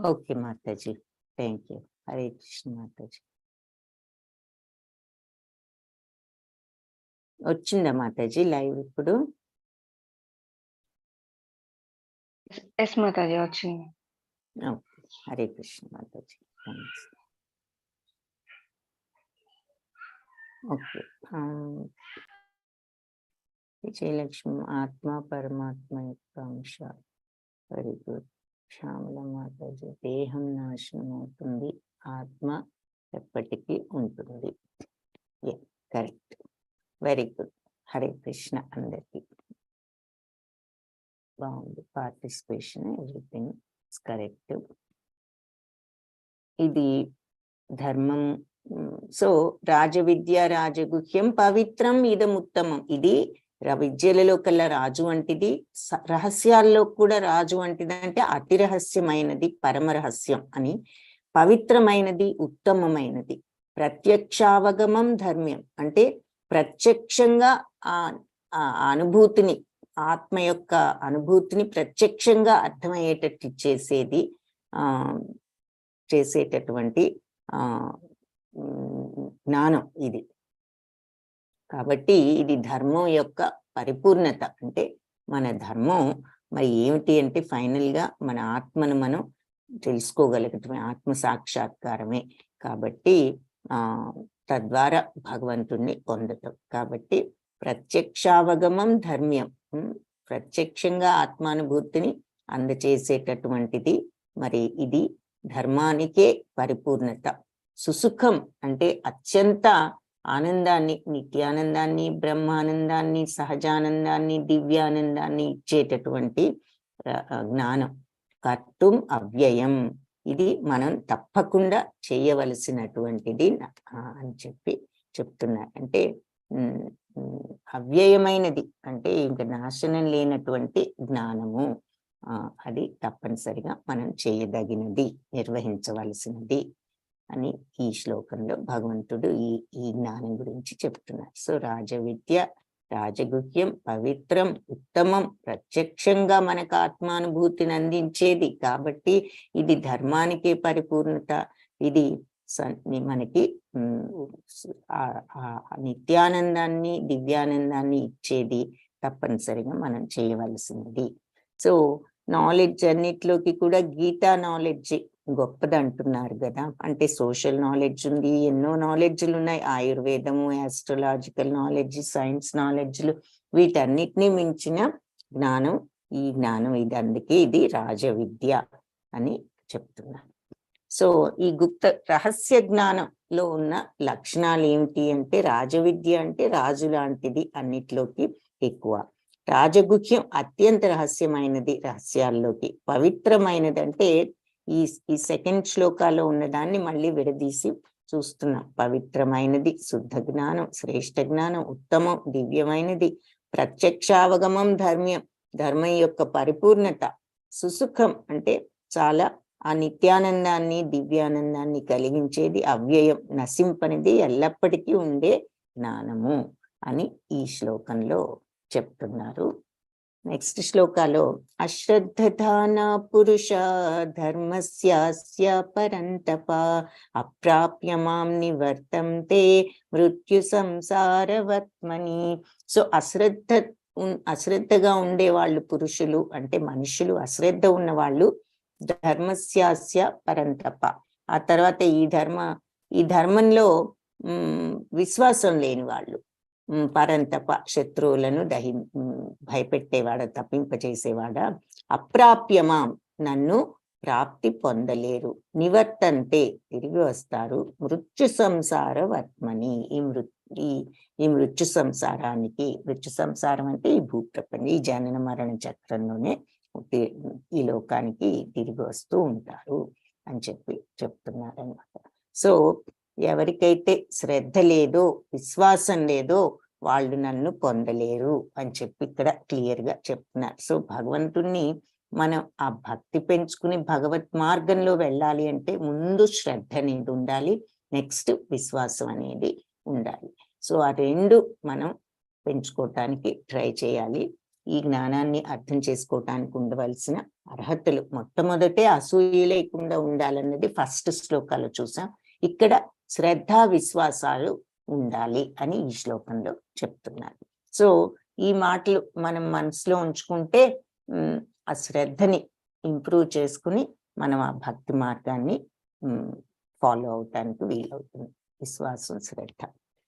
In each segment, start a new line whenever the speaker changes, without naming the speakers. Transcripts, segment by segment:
Okay Mataji, thank you. Hare Krishna Mataji. వచ్చిందా Mataji live ఇప్పుడు?
Yes Mataji, వచ్చింది.
Okay, Hare Krishna Mataji, thanks. Okay, Vijayalakshmi ఆత్మ పరమాత్మ యొక్క అంశ. Very good. శ్యామల మాతాజీ, దేహం నాశనం అవుతుంది, ఆత్మ ఎప్పటికీ ఉంటుంది. Correct, very good. Hare Krishna అందరికి. బాగుంది పార్టిసిపేషన్, ఎవ్రీథింగ్ ఇస్ కరెక్ట్. ఇది ధర్మం. సో రాజవిద్య రాజగుహ్యం పవిత్రం ఇదముత్తమం. ఇది విద్యలలో కల్లా రాజు వంటిది, రహస్యాల్లో కూడా రాజు వంటిది. అంటే అతి రహస్యమైనది పరమ రహస్యం అని, పవిత్రమైనది ఉత్తమమైనది. ప్రత్యక్షావగమం ధర్మ్యం అంటే ప్రత్యక్షంగా ఆ అనుభూతిని, ఆత్మ యొక్క అనుభూతిని ప్రత్యక్షంగా అర్థమయ్యేటట్టు చేసేటటువంటి జ్ఞానం ఇది. కాబట్టి ఇది ధర్మం యొక్క పరిపూర్ణత. అంటే మన ధర్మం మరి ఏమిటి అంటే ఫైనల్ గా మన ఆత్మను మనం తెలుసుకోగలగటమే, ఆత్మ సాక్షాత్కారమే. కాబట్టి తద్వారా భగవంతుణ్ణి పొందటం. కాబట్టి ప్రత్యక్షావగమం ధర్మ్యం, ప్రత్యక్షంగా ఆత్మానుభూతిని అందచేసేటటువంటిది. మరి ఇది ధర్మానికే పరిపూర్ణత. సుసుఖం అంటే అత్యంత ఆనందాన్ని, నిత్యానందాన్ని, బ్రహ్మానందాన్ని, సహజానందాన్ని, దివ్యానందాన్ని ఇచ్చేటటువంటి జ్ఞానం. కర్తుం అవ్యయం, ఇది మనం తప్పకుండా చేయవలసినటువంటిది అని చెప్తున్నారు. అంటే అవ్యయమైనది అంటే ఇంకా నాశనం లేనటువంటి జ్ఞానము. అది తప్పనిసరిగా మనం చేయదగినది, నిర్వహించవలసినది అని ఈ శ్లోకంలో భగవంతుడు ఈ జ్ఞానం గురించి చెప్తున్నారు. సో రాజవిద్య రాజగుహ్యం పవిత్రం ఉత్తమం, ప్రత్యక్షంగా మనకు ఆత్మానుభూతిని అందించేది. కాబట్టి ఇది ధర్మానికే పరిపూర్ణత. ఇది మనకి నిత్యానందాన్ని, దివ్యానందాన్ని ఇచ్చేది. తప్పనిసరిగా మనం చేయవలసినది. సో నాలెడ్జ్ అన్నిట్లోకి కూడా గీతా నాలెడ్జ్ గొప్పది అంటున్నారు కదా. అంటే సోషల్ నాలెడ్జ్ ఉంది, ఎన్నో నాలెడ్జ్లు ఉన్నాయి, ఆయుర్వేదము, ఆస్ట్రాలజికల్ నాలెడ్జ్, సైన్స్ నాలెడ్జ్లు, వీటన్నిటినీ మించిన జ్ఞానం ఈ జ్ఞానం. ఇది అందుకే ఇది రాజవిద్య అని చెప్తున్నారు. సో ఈ గుప్త రహస్య జ్ఞానంలో ఉన్న లక్షణాలు ఏమిటి అంటే, రాజవిద్య అంటే రాజు లాంటిది, అన్నిట్లోకి ఎక్కువ. రాజగుహ్యం అత్యంత రహస్యమైనది, రహస్యాల్లోకి. పవిత్రమైనది అంటే ఈ సెకండ్ శ్లోకాలో ఉన్నదాన్ని మళ్ళీ విడదీసి చూస్తున్నాం. పవిత్రమైనది, శుద్ధ జ్ఞానం, శ్రేష్ఠ జ్ఞానం, ఉత్తమం, దివ్యమైనది. ప్రత్యక్షావగమం ధర్మ్యం, ధర్మం యొక్క పరిపూర్ణత. సుసుఖం అంటే చాలా ఆ నిత్యానందాన్ని, దివ్యానందాన్ని కలిగించేది. అవ్యయం, నశింపనిది, ఎల్లప్పటికీ ఉండే జ్ఞానము అని ఈ శ్లోకంలో చెప్తున్నారు. నెక్స్ట్ శ్లోకాలో అశ్రద్ధధాన పురుష ధర్మస్యాస్య పరంతప అప్రాప్య మాం నివర్తంతే మృత్యు సంసారవత్మని. సో అశ్రద్ధగా ఉండేవాళ్ళు పురుషులు అంటే మనుషులు, అశ్రద్ధ ఉన్నవాళ్ళు ధర్మస్యాస్య పరంతప. ఆ తర్వాత ఈ ధర్మంలో విశ్వాసం లేని వాళ్ళు, పరంతప శత్రువులను భయపెట్టేవాడ, తప్పింపచేసేవాడ. అప్రాప్యమాం నన్ను ప్రాప్తి పొందలేరు. నివర్తంతే తిరిగి వస్తారు. మృత్యు సంసార వర్త్మని ఈ మృత్యు సంసారానికి. మృత్యు సంసారం అంటే ఈ భూప్రపంచం, ఈ జనన మరణ చక్రంలోనే ఈ లోకానికి తిరిగి వస్తూ ఉంటారు అని చెప్తున్నారు అన్నమాట. సో ఎవరికైతే శ్రద్ధ లేదో, విశ్వాసం లేదో వాళ్ళు నన్ను పొందలేరు అని ఇక్కడ క్లియర్ గా చెప్తున్నారు. సో భగవంతుణ్ణి మనం ఆ భక్తి పెంచుకుని భగవత్ మార్గంలో వెళ్ళాలి అంటే ముందు శ్రద్ధ అనేది ఉండాలి, నెక్స్ట్ విశ్వాసం అనేది ఉండాలి. సో ఆ రెండు మనం పెంచుకోవటానికి ట్రై చేయాలి. ఈ జ్ఞానాన్ని అర్థం చేసుకోవటానికి ఉండవలసిన అర్హతలు. మొట్టమొదటే అసూయ లేకుండా ఉండాలన్నది ఫస్ట్ శ్లోకాలు చూసాం. ఇక్కడ శ్రద్ధ విశ్వాసాలు ఉండాలి అని ఈ శ్లోకంలో చెప్తున్నారు. సో ఈ మాటలు మనం మనసులో ఉంచుకుంటే ఆ శ్రద్ధని ఇంప్రూవ్ చేసుకుని మనం ఆ భక్తి మార్గాన్ని ఫాలో అవటానికి వీలవుతుంది. విశ్వాసం, శ్రద్ధ.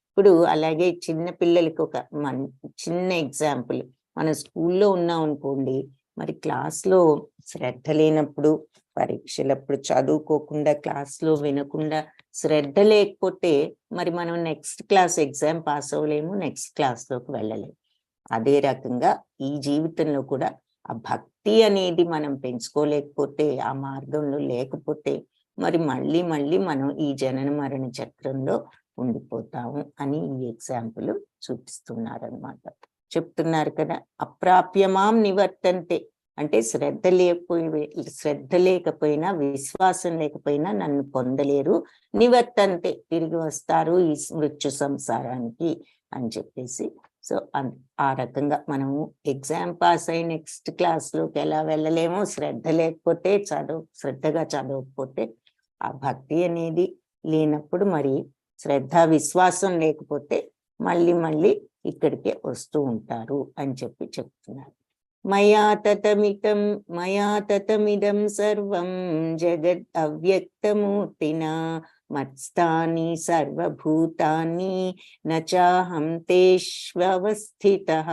ఇప్పుడు అలాగే చిన్న పిల్లలకి ఒక చిన్న ఎగ్జాంపుల్, మనం స్కూల్లో ఉన్నాం అనుకోండి, మరి క్లాస్లో శ్రద్ధ లేనప్పుడు, పరీక్షలప్పుడు చదువుకోకుండా, క్లాస్లో వినకుండా, శ్రద్ధ లేకపోతే మరి మనం నెక్స్ట్ క్లాస్ ఎగ్జామ్ పాస్ అవ్వలేము, నెక్స్ట్ క్లాస్లోకి వెళ్ళలేము. అదే రకంగా ఈ జీవితంలో కూడా ఆ భక్తి అనేది మనం పెంచుకోలేకపోతే, ఆ మార్గంలో లేకపోతే మరి మళ్ళీ మళ్ళీ మనం ఈ జనన మరణ చక్రంలో ఉండిపోతాము అని ఈ ఎగ్జాంపుల్ చూపిస్తున్నారనమాట. చెప్తున్నారు కదా, అప్రాప్యమాం నివర్తంతే అంటే శ్రద్ధ లేకపోయినా, విశ్వాసం లేకపోయినా నన్ను పొందలేరు, నివర్తంతే తిరిగి వస్తారు ఈ మృత్యు సంసారానికి అని చెప్పేసి. సో ఆ రకంగా మనము ఎగ్జామ్ పాస్ అయి నెక్స్ట్ క్లాస్లోకి ఎలా వెళ్ళలేమో, శ్రద్ధ లేకపోతే, శ్రద్ధగా చదవకపోతే, ఆ భక్తి అనేది లేనప్పుడు, మరి శ్రద్ధ విశ్వాసం లేకపోతే మళ్ళీ మళ్ళీ ఇక్కడికే వస్తూ ఉంటారు అని చెప్తున్నారు. మయా తతమిదం సర్వం జగద్ అవ్యక్తమూర్తినా మత్స్థాని సర్వభూతాని నచాహం తేష్వస్థితః.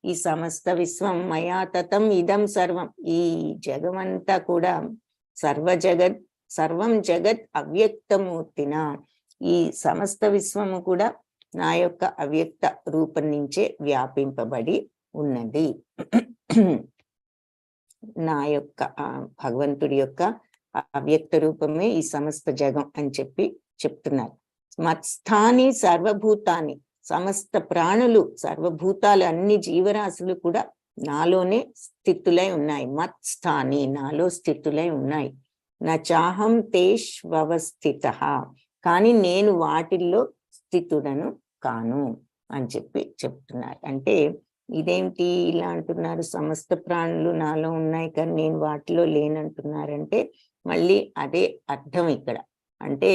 ఈ సమస్త విశ్వం మయా తతం ఇదం సర్వం, ఈ జగమంతా కూడా సర్వం జగత్ అవ్యక్తమూర్తిన, ఈ సమస్త విశ్వము కూడా నా యొక్క అవ్యక్త రూపం నుంచే వ్యాపింపబడి ఉన్నది. నా యొక్క భగవంతుడి యొక్క అవ్యక్త రూపమే ఈ సమస్త జగం అని చెప్తున్నారు. మత్స్థాని సర్వభూతాన్ని, సమస్త ప్రాణులు, సర్వభూతాలు, అన్ని జీవరాశులు కూడా నాలోనే స్థితులై ఉన్నాయి. మత్స్థాని నాలో స్థితులై ఉన్నాయి. నచాహం తేష్వస్థితః, కానీ నేను వాటిల్లో స్థితుడను కాను అని చెప్తున్నారు. అంటే ఇదేంటి ఇలా అంటున్నారు, సమస్త ప్రాణులు నాలో ఉన్నాయి కానీ నేను వాటిలో లేనంటున్నారంటే మళ్ళీ అదే అర్థం ఇక్కడ. అంటే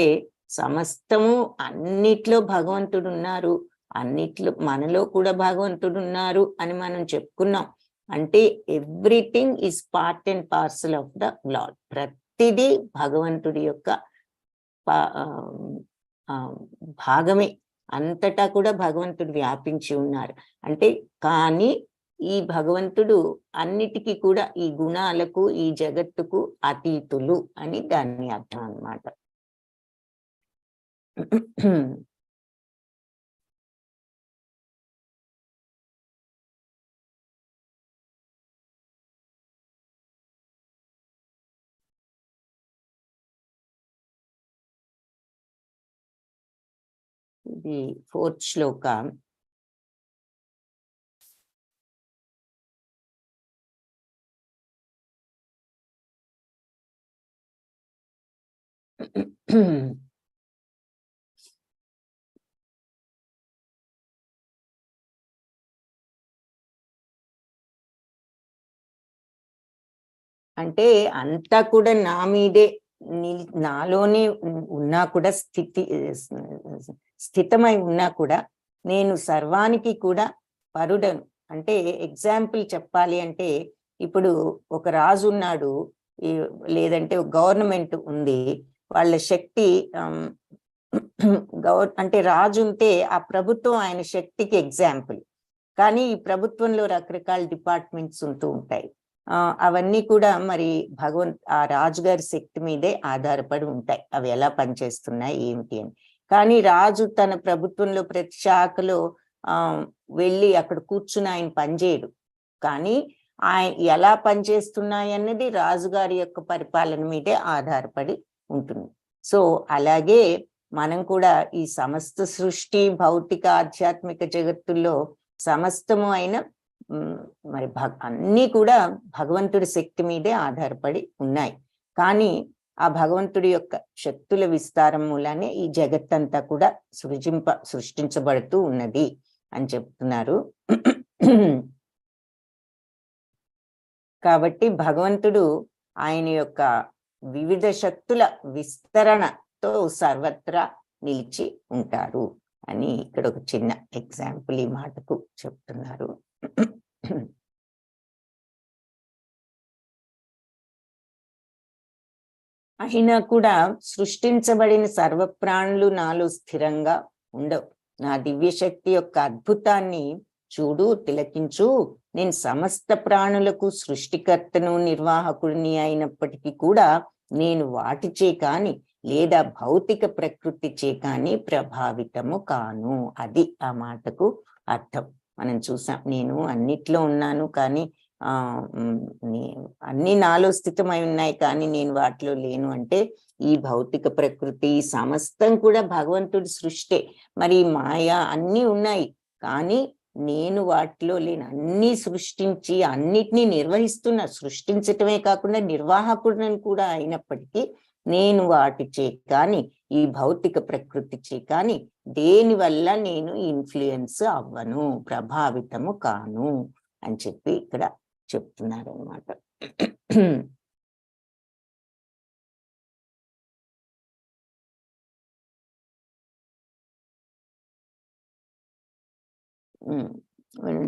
సమస్తము, అన్నిట్లో భగవంతుడు ఉన్నారు, అన్నిట్లో మనలో కూడా భగవంతుడు ఉన్నారు అని మనం చెప్పుకున్నాం. అంటే everything is part and parcel of the lord. ప్రతిదీ భగవంతుడి యొక్క భాగమే, అంతటా కూడా భగవంతుడు వ్యాపించి ఉన్నారు. అంటే కానీ ఈ భగవంతుడు అన్నిటికీ కూడా, ఈ గుణాలకు, ఈ జగత్తుకు అతీతులు అని దాని అర్థం అన్నమాట. ఇది 4th శ్లోక. అంటే అంతా కూడా నా మీదే, నాలోనే ఉన్నా కూడా, స్థితమై ఉన్నా కూడా నేను సర్వానికి కూడా పరుడను. అంటే ఎగ్జాంపుల్ చెప్పాలి అంటే, ఇప్పుడు ఒక రాజు ఉన్నాడు, లేదంటే గవర్నమెంట్ ఉంది, వాళ్ళ శక్తి అంటే రాజు ఉంటే ఆ ప్రభుత్వం ఆయన శక్తికి ఎగ్జాంపుల్. కానీ ఈ ప్రభుత్వంలో రకరకాల డిపార్ట్మెంట్స్ ఉంటూ ఉంటాయి. అవన్నీ కూడా మరి ఆ రాజుగారి శక్తి మీదే ఆధారపడి ఉంటాయి, అవి ఎలా పనిచేస్తున్నాయి ఏమిటి అని. కానీ రాజు తన ప్రభుత్వంలో ప్రతి శాఖలో వెళ్ళి అక్కడ కూర్చుని ఆయన పనిచేయడు. కానీ ఆయన ఎలా పనిచేస్తున్నాయి అన్నది రాజుగారి యొక్క పరిపాలన మీదే ఆధారపడి ఉంటుంది. సో అలాగే మనం కూడా ఈ సమస్త సృష్టి, భౌతిక, ఆధ్యాత్మిక జగత్తుల్లో సమస్తము అయిన మరి అన్నీ కూడా భగవంతుడి శక్తి మీదే ఆధారపడి ఉన్నాయి. కానీ ఆ భగవంతుడి యొక్క శక్తుల విస్తారం మూలానే ఈ జగత్తంతా కూడా సృష్టించబడుతూ ఉన్నది అని చెప్తున్నారు. కాబట్టి భగవంతుడు ఆయన యొక్క వివిధ శక్తుల విస్తరణతో సర్వత్రా నిలిచి ఉంటారు అని ఇక్కడ ఒక చిన్న ఎగ్జాంపుల్ ఈ మాటకు చెప్తున్నారు. అయినా కూడా సృష్టించబడిన సర్వప్రాణులు నాలో స్థిరంగా ఉండవు. నా దివ్యశక్తి యొక్క అద్భుతాన్ని చూడు, తిలకించు. నేను సమస్త ప్రాణులకు సృష్టికర్తను, నిర్వాహకుడిని అయినప్పటికీ కూడా నేను వాటిచే కాని లేదా భౌతిక ప్రకృతిచే కాని ప్రభావితము కాను. అది ఆ మాటకు అర్థం. మనం చూసాం, నేను అన్నిట్లో ఉన్నాను కానీ అన్ని నాలో స్థితమై ఉన్నాయి కానీ నేను వాటిలో లేను అంటే ఈ భౌతిక ప్రకృతి సమస్తం కూడా భగవంతుడి సృష్టే. మరి మాయ అన్నీ ఉన్నాయి కానీ నేను వాటిలో లేను. అన్ని సృష్టించి అన్నిటినీ నిర్వహిస్తున్నా, సృష్టించటమే కాకుండా నిర్వాహకుడిని కూడా అయినప్పటికీ నేను వాటిచే కానీ ఈ భౌతిక ప్రకృతిచే కానీ దేని వల్ల నేను ఇన్ఫ్లుయెన్స్ అవ్వను, ప్రభావితము కాను అని చెప్పి ఇక్కడ చెప్తున్నారు అన్నమాట.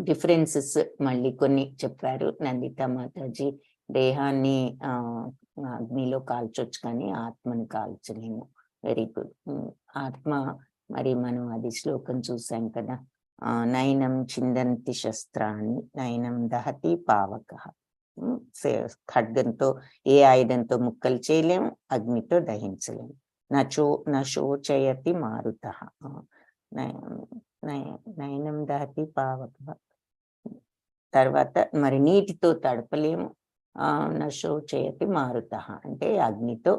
డిఫరెన్సెస్ మళ్ళీ కొన్ని చెప్పారు నందిత మాతాజీ. దేహాన్ని అగ్నిలో కాల్చొచ్చు కానీ ఆత్మని కాల్చలేము. Very good. ఆత్మ మరి మనం అది శ్లోకం చూసాం కదా, నయనం చిందంతి శస్త్రాన్ని నయనం దహతి పావక. ఖడ్గంతో ఏ ఆయుధంతో ముక్కలు చేయలేము, అగ్నితో దహించలేము. నశోచయతి మారుత, నయనం దహతి పావక. తర్వాత మరి నీటితో తడపలేము, నశోచయతి మారుత అంటే అగ్నితో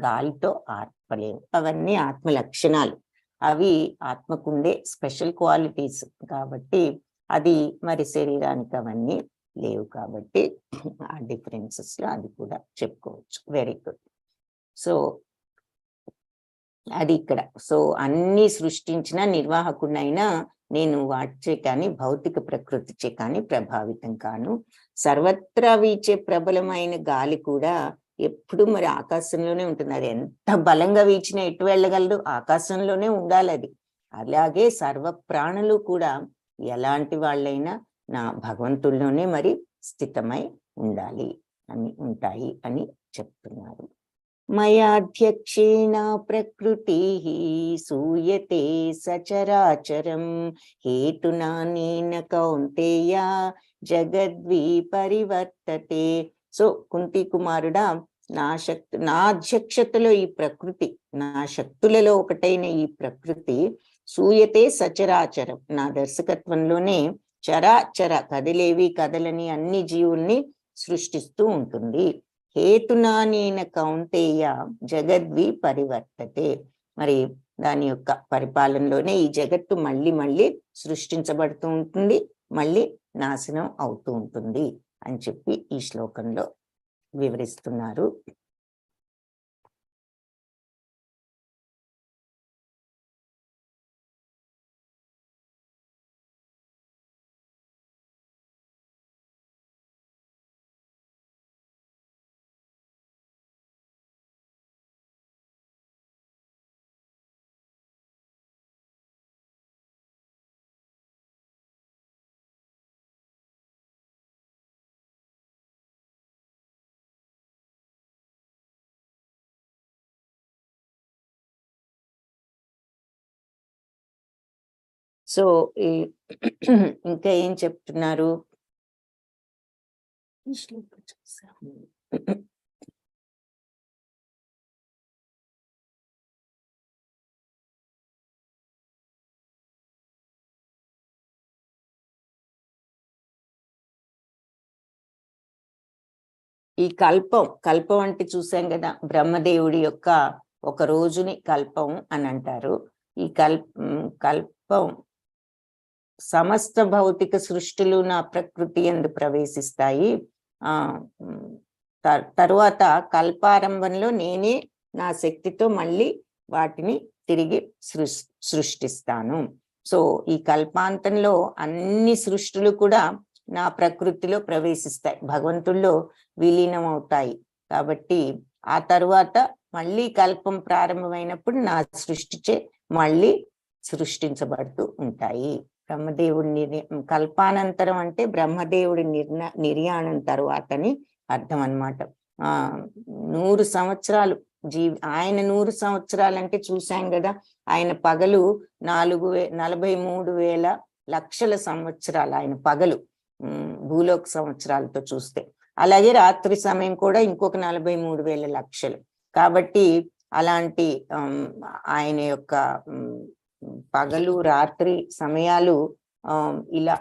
గాలితో ఆర్పలేము. అవన్నీ ఆత్మ లక్షణాలు, అవి ఆత్మకుండే స్పెషల్ క్వాలిటీస్ కాబట్టి అది మరి శరీరానికి అవన్నీ లేవు కాబట్టి ఆ డిఫరెన్సెస్ లో అది కూడా చెప్పుకోవచ్చు. Very good. సో అది ఇక్కడ. సో అన్ని సృష్టించిన నిర్వాహకుడినైనా నేను వాటిచే కానీ భౌతిక ప్రకృతిచే కానీ ప్రభావితం కాను. సర్వత్రా వీచే ప్రబలమైన గాలి కూడా ఎప్పుడు మరి ఆకాశంలోనే ఉంటుంది. అది ఎంత బలంగా వీచినా ఎటు వెళ్ళగలదు, ఆకాశంలోనే ఉండాలి అది. అలాగే సర్వ ప్రాణులు కూడా ఎలాంటి వాళ్ళైనా నా భగవంతుల్లోనే మరి స్థితమై ఉండాలి అని ఉంటాయి అని చెప్తున్నారు. మయాధ్యక్షేణ ప్రకృతి సూయతే సచరాచరం హేతునా నేన కౌంతేయ జగద్వి పరివర్తతే. సో కుంతి కుమారుడా, నా అధ్యక్షతలో ఈ ప్రకృతి, నా శక్తులలో ఒకటైన ఈ ప్రకృతి సూయతే సచరాచరం, నా దర్శకత్వంలోనే చరాచర కదిలేవి కదలని అన్ని జీవుల్ని సృష్టిస్తూ ఉంటుంది. హేతునా నేన కౌంతేయ జగద్వి పరివర్తతే. మరి దాని యొక్క పరిపాలనలోనే ఈ జగత్తు మళ్ళీ మళ్ళీ సృష్టించబడుతూ ఉంటుంది, మళ్ళీ నాశనం అవుతూ ఉంటుంది అని చెప్పి ఈ శ్లోకంలో వివరిస్తున్నారు. సో ఇంకా ఏం చెప్తున్నారు ఈ శ్లోకం చూసాము. ఈ కల్పం అంటే చూసాం కదా, బ్రహ్మదేవుడి యొక్క ఒక రోజుని కల్పం అని అంటారు. ఈ కల్పం సమస్త భౌతిక సృష్టిలు నా ప్రకృతి యందు ప్రవేశిస్తాయి. తరువాత కల్పారంభంలో నేనే నా శక్తితో మళ్ళీ వాటిని తిరిగి సృష్టిస్తాను. సో ఈ కల్పాంతంలో అన్ని సృష్టిలు కూడా నా ప్రకృతిలో ప్రవేశిస్తాయి, భగవంతుల్లో విలీనం అవుతాయి. కాబట్టి ఆ తరువాత మళ్ళీ కల్పం ప్రారంభమైనప్పుడు నా సృష్టిచే మళ్ళీ సృష్టించబడుతూ ఉంటాయి. బ్రహ్మదేవుడి కల్పానంతరం అంటే బ్రహ్మదేవుడి నిర్యాణం తరువాతని అర్థం అన్నమాట. 100 సంవత్సరాలు ఆయన 100 సంవత్సరాలు అంటే చూశాం కదా, ఆయన పగలు 43,000 లక్షల సంవత్సరాలు ఆయన పగలు భూలోక సంవత్సరాలతో చూస్తే. అలాగే రాత్రి సమయం కూడా ఇంకొక 43,000 లక్షలు. కాబట్టి అలాంటి ఆయన యొక్క పగలు రాత్రి సమయాలు ఇలా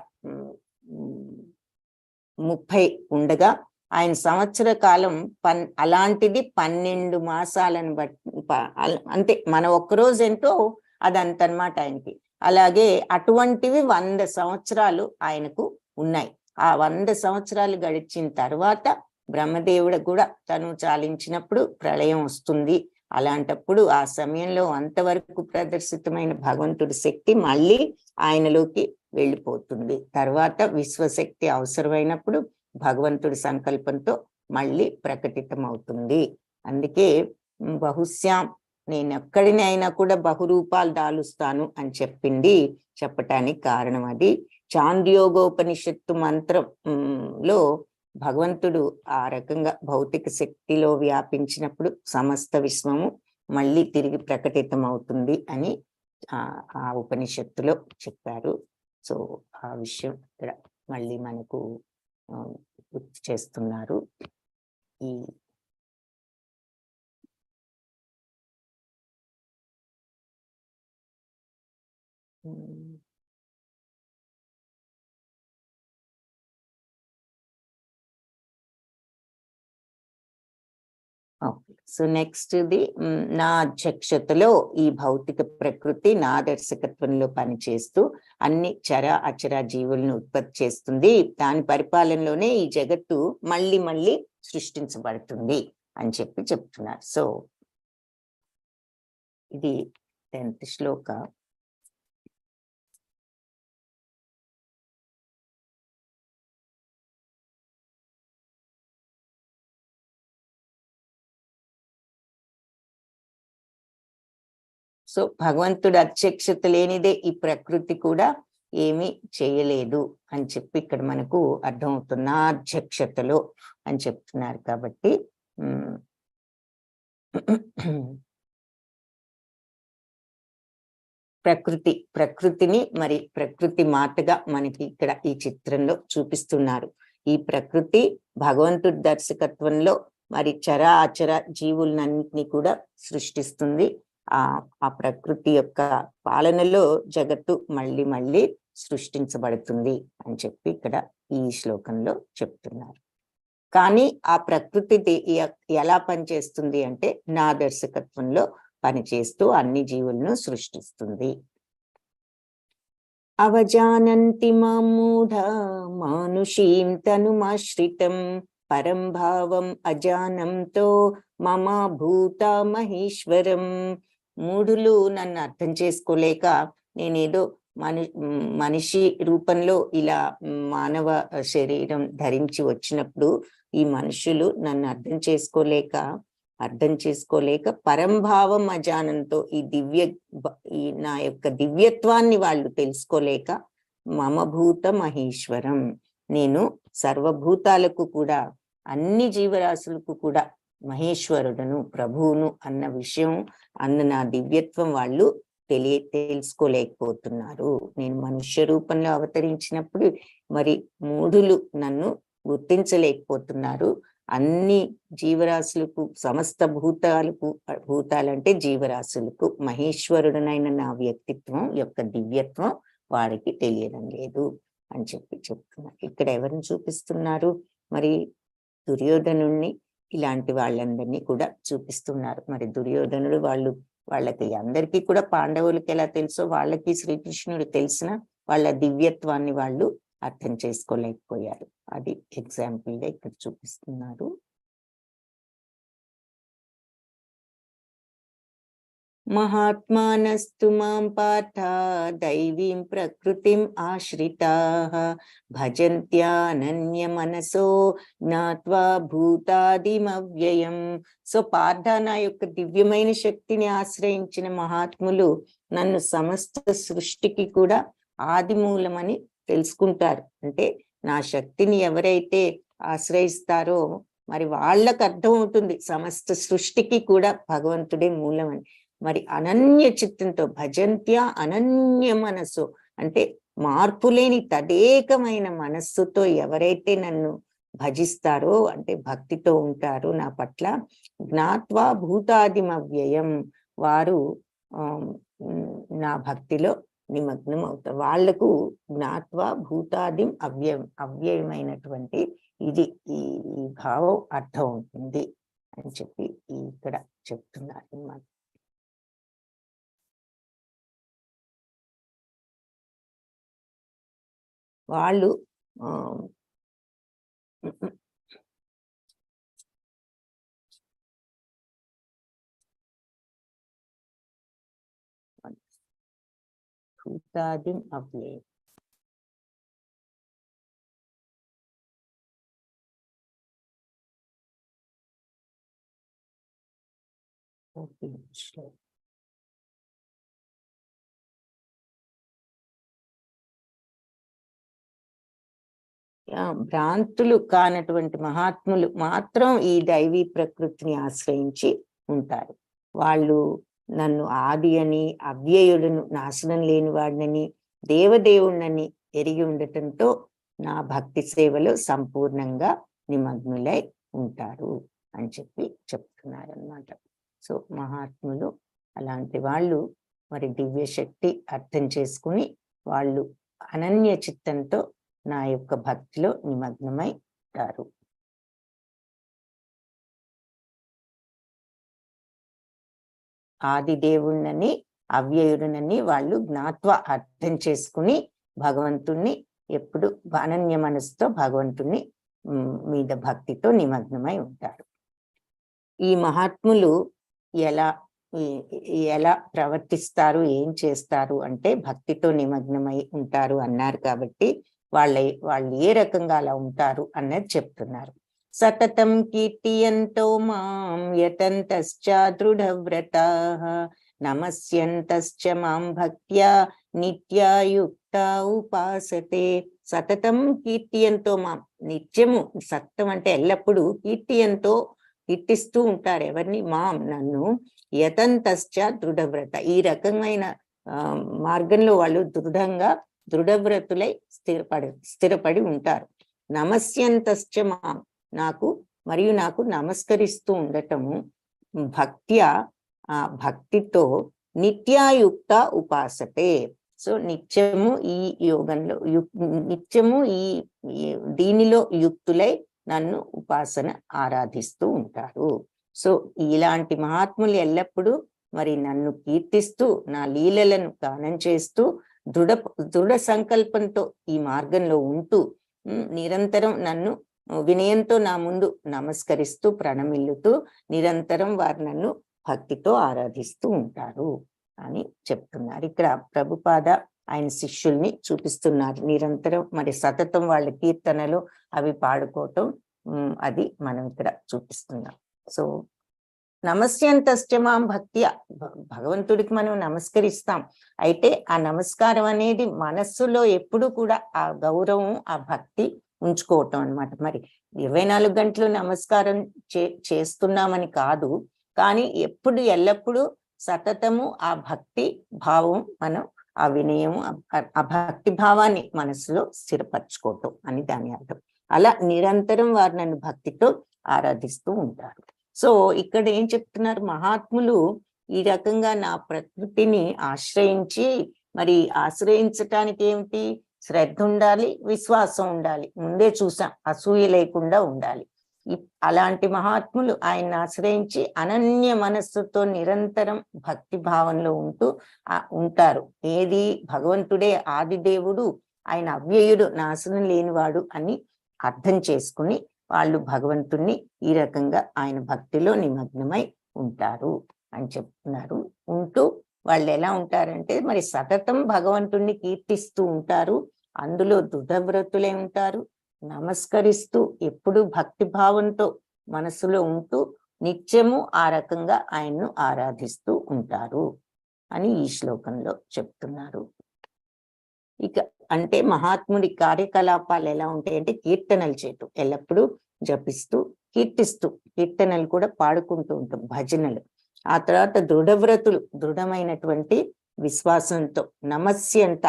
30 ఉండగా ఆయన సంవత్సర కాలం అలాంటిది 12 మాసాలను బట్టి అంతే. మన ఒక్కరోజు ఎంతో అదంతనమాట ఆయనకి. అలాగే అటువంటివి 100 సంవత్సరాలు ఆయనకు ఉన్నాయి. ఆ 100 సంవత్సరాలు గడిచిన తర్వాత బ్రహ్మదేవుడు కూడా తను చాలించినప్పుడు ప్రళయం వస్తుంది. అలాంటప్పుడు ఆ సమయంలో అంతవరకు ప్రదర్శితమైన భగవంతుడి శక్తి మళ్ళీ ఆయనలోకి వెళ్ళిపోతుంది. తర్వాత విశ్వశక్తి అవసరమైనప్పుడు భగవంతుడి సంకల్పంతో మళ్ళీ ప్రకటితం అవుతుంది. అందుకే బహుశ్యాం, నేను ఎక్కడినైనా కూడా బహురూపాలు దాలుస్తాను అని చెప్పటానికి కారణం అది. చాంద్యోగోపనిషత్తు మంత్రంలో భగవంతుడు ఆ రకంగా భౌతిక శక్తిలో వ్యాపించినప్పుడు సమస్త విశ్వము మళ్ళీ తిరిగి ప్రకటితం అవుతుంది అని ఆ ఉపనిషత్తులో చెప్పారు. సో ఆ విషయం ఇక్కడ మళ్ళీ మనకు గుర్తు చేస్తున్నారు. ఈ సో నెక్స్ట్ ది నా అధ్యక్షతలో ఈ భౌతిక ప్రకృతి నా దర్శకత్వంలో పనిచేస్తూ అన్ని చర అచర జీవులను ఉత్పత్తి చేస్తుంది. దాని పరిపాలనలోనే ఈ జగత్తు మళ్ళీ మళ్ళీ సృష్టించబడుతుంది అని చెప్తున్నారు. సో ఇది 10th శ్లోక. సో భగవంతుడు అధ్యక్షత లేనిదే ఈ ప్రకృతి కూడా ఏమీ చేయలేదు అని చెప్పి ఇక్కడ మనకు అర్థమవుతుంది. నా అధ్యక్షతలో అని చెప్తున్నారు. కాబట్టి ప్రకృతిని మరి ప్రకృతి మాతగా మనకి ఇక్కడ ఈ చిత్రంలో చూపిస్తున్నారు. ఈ ప్రకృతి భగవంతుడి దర్శకత్వంలో మరి చర అచర జీవులన్నింటినీ కూడా సృష్టిస్తుంది. ఆ ప్రకృతి యొక్క పాలనలో జగత్తు మళ్ళీ మళ్ళీ సృష్టించబడుతుంది అని చెప్పి ఇక్కడ ఈ శ్లోకంలో చెప్తున్నారు. కానీ ఆ ప్రకృతి ఎలా పనిచేస్తుంది అంటే నా దర్శకత్వంలో పనిచేస్తూ అన్ని జీవులను సృష్టిస్తుంది. అవజానంతి మామూఢ మానుషీం తనుమాశ్రితం పరం భావం అజానంతో మమ భూత మహేశ్వరం. మూఢులు నన్ను అర్థం చేసుకోలేక నేనేదో మనిషి రూపంలో ఇలా మానవ శరీరం ధరించి వచ్చినప్పుడు ఈ మనుషులు నన్ను అర్థం చేసుకోలేక పరంభావం అజానంతో ఈ నా యొక్క దివ్యత్వాన్ని వాళ్ళు తెలుసుకోలేక మమ భూత మహేశ్వరం, నేను సర్వభూతాలకు కూడా అన్ని జీవరాశులకు కూడా మహేశ్వరుడను ప్రభువును అన్న విషయం నా దివ్యత్వం వాళ్ళు తెలుసుకోలేకపోతున్నారు. నేను మనుష్య రూపంలో అవతరించినప్పుడు మరి మూఢులు నన్ను గుర్తించలేకపోతున్నారు. అన్ని జీవరాశులకు సమస్త భూతాలంటే జీవరాశులకు మహేశ్వరుడనైన నా వ్యక్తిత్వం యొక్క దివ్యత్వం వాడికి తెలియడం లేదు అని చెప్తున్నారు. ఇక్కడ ఎవరిని చూపిస్తున్నారు? మరి దుర్యోధనుణ్ణి, ఇలాంటి వాళ్ళందరినీ కూడా చూపిస్తున్నారు. మరి దుర్యోధనుడు వాళ్ళకి అందరికీ కూడా పాండవులకి ఎలా తెలుసో వాళ్ళకి శ్రీకృష్ణుడు తెలిసిన వాళ్ళ దివ్యత్వాన్ని వాళ్ళు అర్థం చేసుకోలేకపోయారు. అది ఎగ్జాంపుల్ గా ఇక్కడ చూపిస్తున్నారు. మహాత్మానస్తు మాం పార్థ దైవీం ప్రకృతిం ఆశ్రితాః భజంత్యానన్య మనసో జ్ఞాత్వా భూతాదిమవ్యయం. సో పార్థ, నా యొక్క దివ్యమైన శక్తిని ఆశ్రయించిన మహాత్ములు నన్ను సమస్త సృష్టికి కూడా ఆది మూలమని తెలుసుకుంటారు. అంటే నా శక్తిని ఎవరైతే ఆశ్రయిస్తారో మరి వాళ్ళకు అర్థమవుతుంది సమస్త సృష్టికి కూడా భగవంతుడే మూలమని. మరి అనన్య చిత్తంతో భజంత్య అనన్య మనస్సు అంటే మార్పులేని తదేకమైన మనస్సుతో ఎవరైతే నన్ను భజిస్తారో అంటే భక్తితో ఉంటారో నా పట్ల, జ్ఞాత్వా భూతాదిమవ్యయం, వారు నా భక్తిలో నిమగ్నం అవుతారు. వాళ్లకు జ్ఞాత్వా భూతాదిం అవ్యయమైనటువంటి ఇది ఈ భావం అర్థం అవుతుంది అని చెప్పి ఇక్కడ చెప్తున్నారు అన్నమాట. వాళ్ళు భూతాదిం అవ్యయం. భ్రాంతులు కానటువంటి మహాత్ములు మాత్రం ఈ దైవీ ప్రకృతిని ఆశ్రయించి ఉంటారు. వాళ్ళు నన్ను ఆది అని, అవ్యయుడును, నాశనం లేని వాడినని, దేవదేవుణ్ణని ఎరిగి ఉండటంతో నా భక్తి సేవలో సంపూర్ణంగా నిమగ్నులై ఉంటారు అని చెప్పి చెప్తున్నారన్నమాట. సో మహాత్ములు అలాంటి వాళ్ళు మరి దివ్య శక్తి అర్థం చేసుకుని వాళ్ళు అనన్య చిత్తంతో నా యొక్క భక్తిలో నిమగ్నమై ఉంటారు. ఆది దేవుణ్ణని, అవ్యయుడునని వాళ్ళు జ్ఞాత్వ అర్థం చేసుకుని భగవంతుణ్ణి ఎప్పుడు అనన్య మనసుతో భగవంతుణ్ణి మీద భక్తితో నిమగ్నమై ఉంటారు. ఈ మహాత్ములు ఎలా ప్రవర్తిస్తారు, ఏం చేస్తారు అంటే భక్తితో నిమగ్నమై ఉంటారు అన్నారు కాబట్టి వాళ్ళు ఏ రకంగా అలా ఉంటారు అన్నది చెప్తున్నారు. సతతం కీర్తియంతో మాం యతంతశ్చ దృఢవ్రతాః నమస్యంతశ్చ మాం భక్త్యా నిత్యాయుక్త ఉపాసతే. సతతం కీర్తియంతో మాం, నిత్యము, సత్తం అంటే ఎల్లప్పుడూ, కీర్తియంతో కీర్తిస్తూ ఉంటారు ఎవరిని? మాం, నన్ను. యతంతశ్చ దృఢవ్రత, ఈ రకమైన మార్గంలో వాళ్ళు దృఢవ్రతులై స్థిరపడి ఉంటారు. నమస్యంతశ్చ మాం, నాకు నమస్కరిస్తూ ఉండటము, భక్త్యా, భక్తితో, నిత్యాయుక్త ఉపాసతే. సో నిత్యము ఈ యోగంలో నిత్యము ఈ దీనిలో యుక్తులై నన్ను ఉపాసన ఆరాధిస్తూ ఉంటారు. సో ఇలాంటి మహాత్ములు ఎల్లప్పుడూ మరి నన్ను కీర్తిస్తూ నా లీలలను గానం చేస్తూ దృఢ సంకల్పంతో ఈ మార్గంలో ఉంటూ నిరంతరం నన్ను వినయంతో నా ముందు నమస్కరిస్తూ ప్రణమిల్లుతూ నిరంతరం వారు నన్ను భక్తితో ఆరాధిస్తూ ఉంటారు అని చెప్తున్నారు. ఇక్కడ ప్రభుపాద ఆయన శిష్యుల్ని చూపిస్తున్నారు. నిరంతరం మరి సతతం వాళ్ళ కీర్తనలు అవి పాడుకోవటం, అది మనం ఇక్కడ చూపిస్తున్నాం. సో నమస్యంతశ్చమాం భక్త్యా, భగవంతుడికి మనం నమస్కరిస్తాం. అయితే ఆ నమస్కారం అనేది మనస్సులో ఎప్పుడు కూడా ఆ గౌరవం, ఆ భక్తి ఉంచుకోవటం అన్నమాట. మరి 24 గంటలు నమస్కారం చేస్తున్నామని కాదు, కానీ ఎల్లప్పుడూ సతతము ఆ భక్తి భావం, మనం ఆ వినయం, ఆ భక్తి భావాన్ని మనసులో స్థిరపరచుకోవటం అని దాని అర్థం. అలా నిరంతరం వారు నన్ను భక్తితో ఆరాధిస్తూ ఉంటారు. సో ఇక్కడ ఏం చెప్తున్నారు, మహాత్ములు ఈ రకంగా నా ప్రకృతిని ఆశ్రయించి, మరి ఆశ్రయించటానికి ఏమిటి? శ్రద్ధ ఉండాలి, విశ్వాసం ఉండాలి. ముందే చూసాం, అసూయ లేకుండా ఉండాలి. అలాంటి మహాత్ములు ఆయన్ని ఆశ్రయించి అనన్య మనస్సుతో నిరంతరం భక్తి భావంలో ఉంటారు. ఏది? భగవంతుడే ఆదిదేవుడు, ఆయన అవ్యయుడు, నాశనం లేనివాడు అని అర్థం చేసుకుని వాళ్ళు భగవంతుణ్ణి ఈ రకంగా ఆయన భక్తిలో నిమగ్నమై ఉంటారు అని చెప్తున్నారు. ఉంటూ వాళ్ళు ఎలా ఉంటారంటే మరి సతతం భగవంతుణ్ణి కీర్తిస్తూ ఉంటారు, అందులో దృఢవ్రతులే ఉంటారు, నమస్కరిస్తూ ఎప్పుడు భక్తి భావంతో మనసులో ఉంటూ నిత్యము ఆ రకంగా ఆయన్ను ఆరాధిస్తూ ఉంటారు అని ఈ శ్లోకంలో చెప్తున్నారు. ఇక అంటే మహాత్ముడి కార్యకలాపాలు ఎలా ఉంటాయంటే కీర్తనలు చేయటం, ఎల్లప్పుడూ జపిస్తూ కీర్తిస్తూ, కీర్తనలు కూడా పాడుకుంటూ ఉంటాం, భజనలు. ఆ తర్వాత దృఢవ్రతులు, దృఢమైనటువంటి విశ్వాసంతో నమస్యంత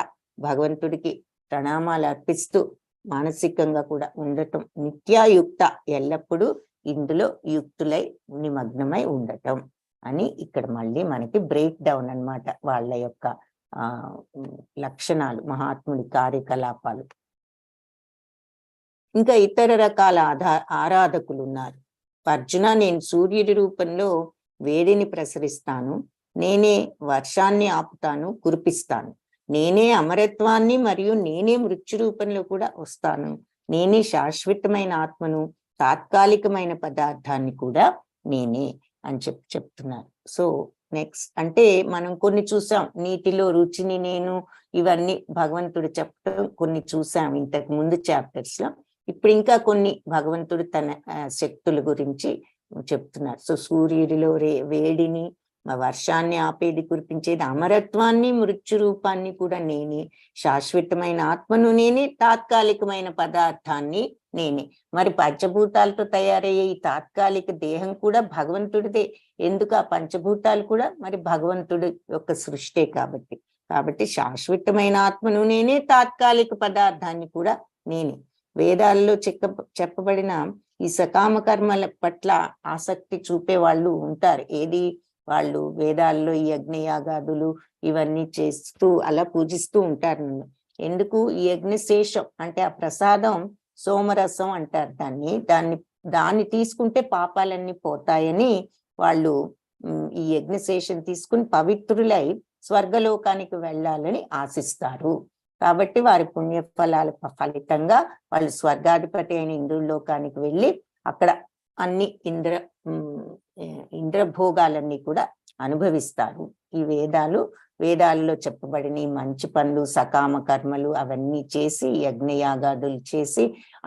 భగవంతుడికి ప్రణామాలు అర్పిస్తూ మానసికంగా కూడా ఉండటం, నిత్యాయుక్త ఎల్లప్పుడూ ఇందులో యుక్తులై నిమగ్నమై ఉండటం అని ఇక్కడ మళ్ళీ మనకి బ్రేక్ డౌన్ అన్నమాట వాళ్ళ యొక్క లక్షణాలు, మహాత్ముడి కార్యకలాపాలు. ఇంకా ఇతర రకాల ఆరాధకులు ఉన్నారు. అర్జున, నేను సూర్యుడి రూపంలో వేడిని ప్రసరిస్తాను, నేనే వర్షాన్ని ఆపుతాను, కురిపిస్తాను, నేనే అమరత్వాన్ని మరియు నేనే మృత్యు రూపంలో కూడా వస్తాను, నేనే శాశ్వతమైన ఆత్మను, తాత్కాలికమైన పదార్థాన్ని కూడా నేనే అని చెప్తున్నారు. సో నెక్స్ట్ అంటే మనం కొన్ని చూసాం, నీటిలో రుచిని నేను, ఇవన్నీ భగవంతుడు చెప్పడం కొన్ని చూసాం ఇంతకు ముందు చాప్టర్స్ లో. ఇప్పుడు ఇంకా కొన్ని భగవంతుడు తన శక్తుల గురించి చెప్తున్నారు. సో సూర్యుడిలో వేడిని, వర్షాన్ని ఆపేది, కురిపించేది, అమరత్వాన్ని మృత్యు రూపాన్ని కూడా నేనే, శాశ్వతమైన ఆత్మను నేనే, తాత్కాలికమైన పదార్థాన్ని నేనే. మరి పంచభూతాలతో తయారయ్యే ఈ తాత్కాలిక దేహం కూడా భగవంతుడిదే. ఎందుకు? ఆ పంచభూతాలు కూడా మరి భగవంతుడి యొక్క సృష్టే కాబట్టి శాశ్వతమైన ఆత్మను నేనే, తాత్కాలిక పదార్థాన్ని కూడా నేనే. వేదాల్లో చెప్పబడిన ఈ సకామ కర్మల పట్ల ఆసక్తి చూపే వాళ్ళు ఉంటారు. ఏది? వాళ్ళు వేదాల్లో ఈ యజ్ఞయాగాదులు ఇవన్నీ చేస్తూ అలా పూజిస్తూ ఉంటారు నన్ను. ఎందుకు? ఈ యజ్ఞశేషం అంటే ఆ ప్రసాదం, సోమరసం అంటారు దాన్ని తీసుకుంటే పాపాలన్నీ పోతాయని వాళ్ళు ఈ యజ్ఞశేషం తీసుకుని పవిత్రులై స్వర్గలోకానికి వెళ్ళాలని ఆశిస్తారు. కాబట్టి వారి పుణ్యఫలాల ఫలితంగా వాళ్ళు స్వర్గాధిపతి అయిన ఇంద్రుల్లోకానికి వెళ్ళి అక్కడ అన్ని ఇంద్రభోగాలన్నీ కూడా అనుభవిస్తారు. ఈ వేదాల్లో చెప్పబడిన ఈ మంచి పనులు, సకామ కర్మలు అవన్నీ చేసి, యజ్ఞయాగాదులు చేసి,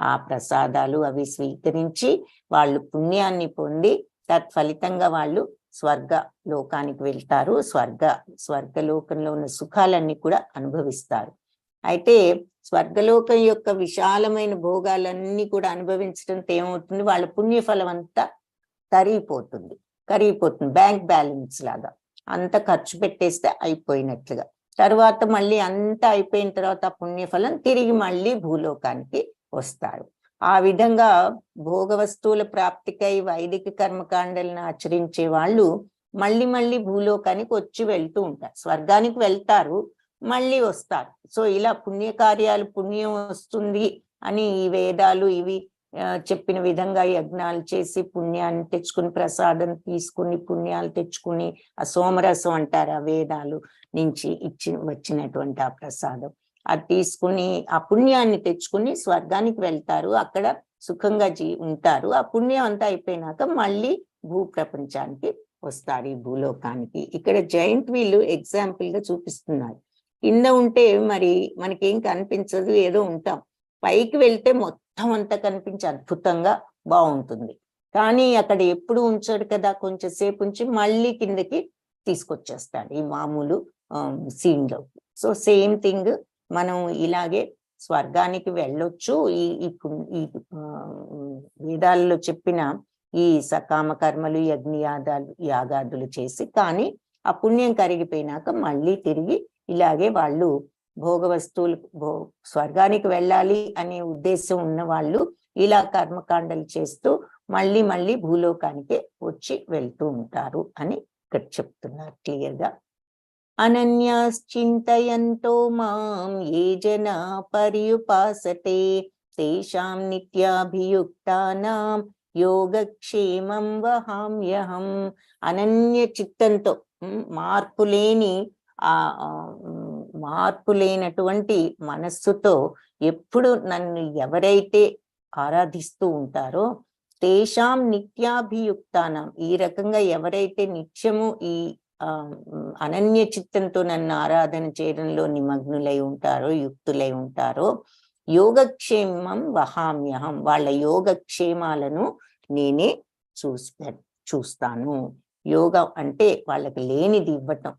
ఆ ప్రసాదాలు అవి స్వీకరించి వాళ్ళు పుణ్యాన్ని పొంది తత్ఫలితంగా వాళ్ళు స్వర్గ లోకానికి వెళ్తారు. స్వర్గలోకంలో ఉన్న సుఖాలన్నీ కూడా అనుభవిస్తారు. అయితే స్వర్గలోకం యొక్క విశాలమైన భోగాలన్నీ కూడా అనుభవించడంతో ఏమవుతుంది? వాళ్ళ పుణ్యఫలం అంతా కరిగిపోతుంది. బ్యాంక్ బ్యాలెన్స్ లాగా అంత ఖర్చు పెట్టేస్తే అయిపోయినట్లుగా. తర్వాత మళ్ళీ అంతా అయిపోయిన తర్వాత పుణ్యఫలం తిరిగి మళ్ళీ భూలోకానికి వస్తారు. ఆ విధంగా భోగ వస్తువుల ప్రాప్తికై వైదిక కర్మకాండలను ఆచరించే వాళ్ళు మళ్ళీ భూలోకానికి వచ్చి వెళ్తూ ఉంటారు. స్వర్గానికి వెళ్తారు, మళ్ళీ వస్తారు. సో ఇలా పుణ్యకార్యాలు, పుణ్యం వస్తుంది అని ఈ వేదాలు ఇవి చెప్పిన విధంగా యజ్ఞాలు చేసి పుణ్యాన్ని తెచ్చుకుని, ప్రసాదం తీసుకుని పుణ్యాలు తెచ్చుకుని, ఆ సోమరసం అంటారు ఆ వేదాలు నుంచి వచ్చినటువంటి ఆ ప్రసాదం, అది తీసుకుని ఆ పుణ్యాన్ని తెచ్చుకుని స్వర్గానికి వెళ్తారు. అక్కడ సుఖంగా ఉంటారు. ఆ పుణ్యం అంతా అయిపోయినాక మళ్ళీ భూ ప్రపంచానికి వస్తారు, ఈ భూలోకానికి. ఇక్కడ జైంట్ వీల్ ఎగ్జాంపుల్ గా చూపిస్తున్నారు. కింద ఉంటే మరి మనకేం కనిపించదు, ఏదో ఉంటాం. పైకి వెళ్తే మొత్తం అంతా కనిపించి అద్భుతంగా బాగుంటుంది. కానీ అక్కడ ఎప్పుడు ఉంచాడు కదా, కొంచెం సేపు ఉంచి మళ్ళీ కిందకి తీసుకొచ్చేస్తాడు ఈ మామూలు సీన్ లో. సో సేమ్ థింగ్ మనం ఇలాగే స్వర్గానికి వెళ్ళొచ్చు. ఈ వేదాల్లో చెప్పిన ఈ సకామ కర్మలు, యాగాదులు చేసి, కానీ ఆ పుణ్యం కరిగిపోయినాక మళ్ళీ తిరిగి ఇలాగే వాళ్ళు భోగ వస్తువులు స్వర్గానికి వెళ్ళాలి అనే ఉద్దేశం ఉన్న వాళ్ళు ఇలా కర్మకాండలు చేస్తూ మళ్ళీ భూలోకానికి వచ్చి వెళ్తూ ఉంటారు అని ఇక్కడ చెప్తున్నారు క్లియర్ గా. అనన్యాశ్చింతయంతో మాం ఏ జనా పర్యుపాసతే తేషాం నిత్యాభియుక్తానాం యోగక్షేమం వహామ్యహం. అనన్య చిత్తంతో, మార్పు లేనటువంటి మనస్సుతో ఎప్పుడు నన్ను ఎవరైతే ఆరాధిస్తూ ఉంటారో తేషాం నిత్యాభియుక్తానం, ఈ రకంగా ఎవరైతే నిత్యము ఈ అనన్య చిత్తంతో నన్ను ఆరాధన చేయడంలో నిమగ్నులై ఉంటారో, యుక్తులై ఉంటారో, యోగక్షేమం వహామ్యహం, వాళ్ళ యోగక్షేమాలను నేనే చూస్తాను. యోగం అంటే వాళ్ళకి లేనిది ఇవ్వటం,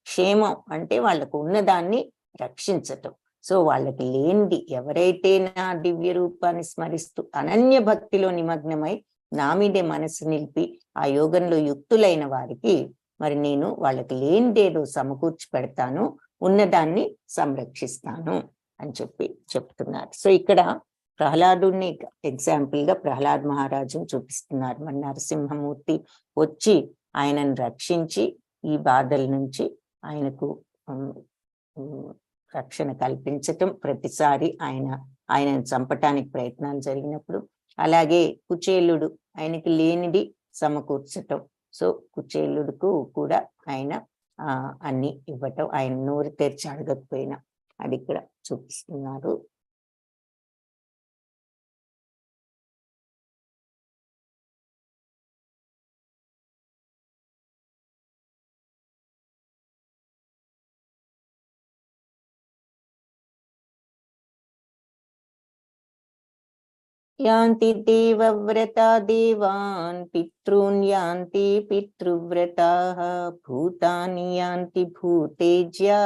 క్షేమం అంటే వాళ్ళకు ఉన్నదాన్ని రక్షించటం. సో వాళ్ళకి లేనిది, ఎవరైతే నా దివ్య రూపాన్ని స్మరిస్తూ అనన్య భక్తిలో నిమగ్నమై నా మీదే మనసు నిలిపి ఆ యోగంలో యుక్తులైన వారికి మరి నేను వాళ్ళకి లేనిదేదో సమకూర్చి పెడతాను, ఉన్నదాన్ని సంరక్షిస్తాను అని చెప్తున్నారు. సో ఇక్కడ ప్రహ్లాదుని ఎగ్జాంపుల్ గా ప్రహ్లాద్ మహారాజుని చూపిస్తున్నారు. మన నరసింహమూర్తి వచ్చి ఆయనను రక్షించి ఈ బాధల నుంచి ఆయనకు రక్షణ కల్పించటం, ప్రతిసారి ఆయనను చంపటానికి ప్రయత్నాలు జరిగినప్పుడు. అలాగే కుచేలుడు, ఆయనకి లేనిది సమకూర్చటం. సో కుచేలుడుకు కూడా ఆయన అన్ని ఇవ్వటం, ఆయన నోరు తెరిచి అడగకపోయినా, అది ఇక్కడ చూపిస్తున్నారు. యాంతి దేవవ్రతా దేవాన్ పితॄన్ యాంతి పితృవ్రతాః భూతాని యాంతి భూతేజ్యా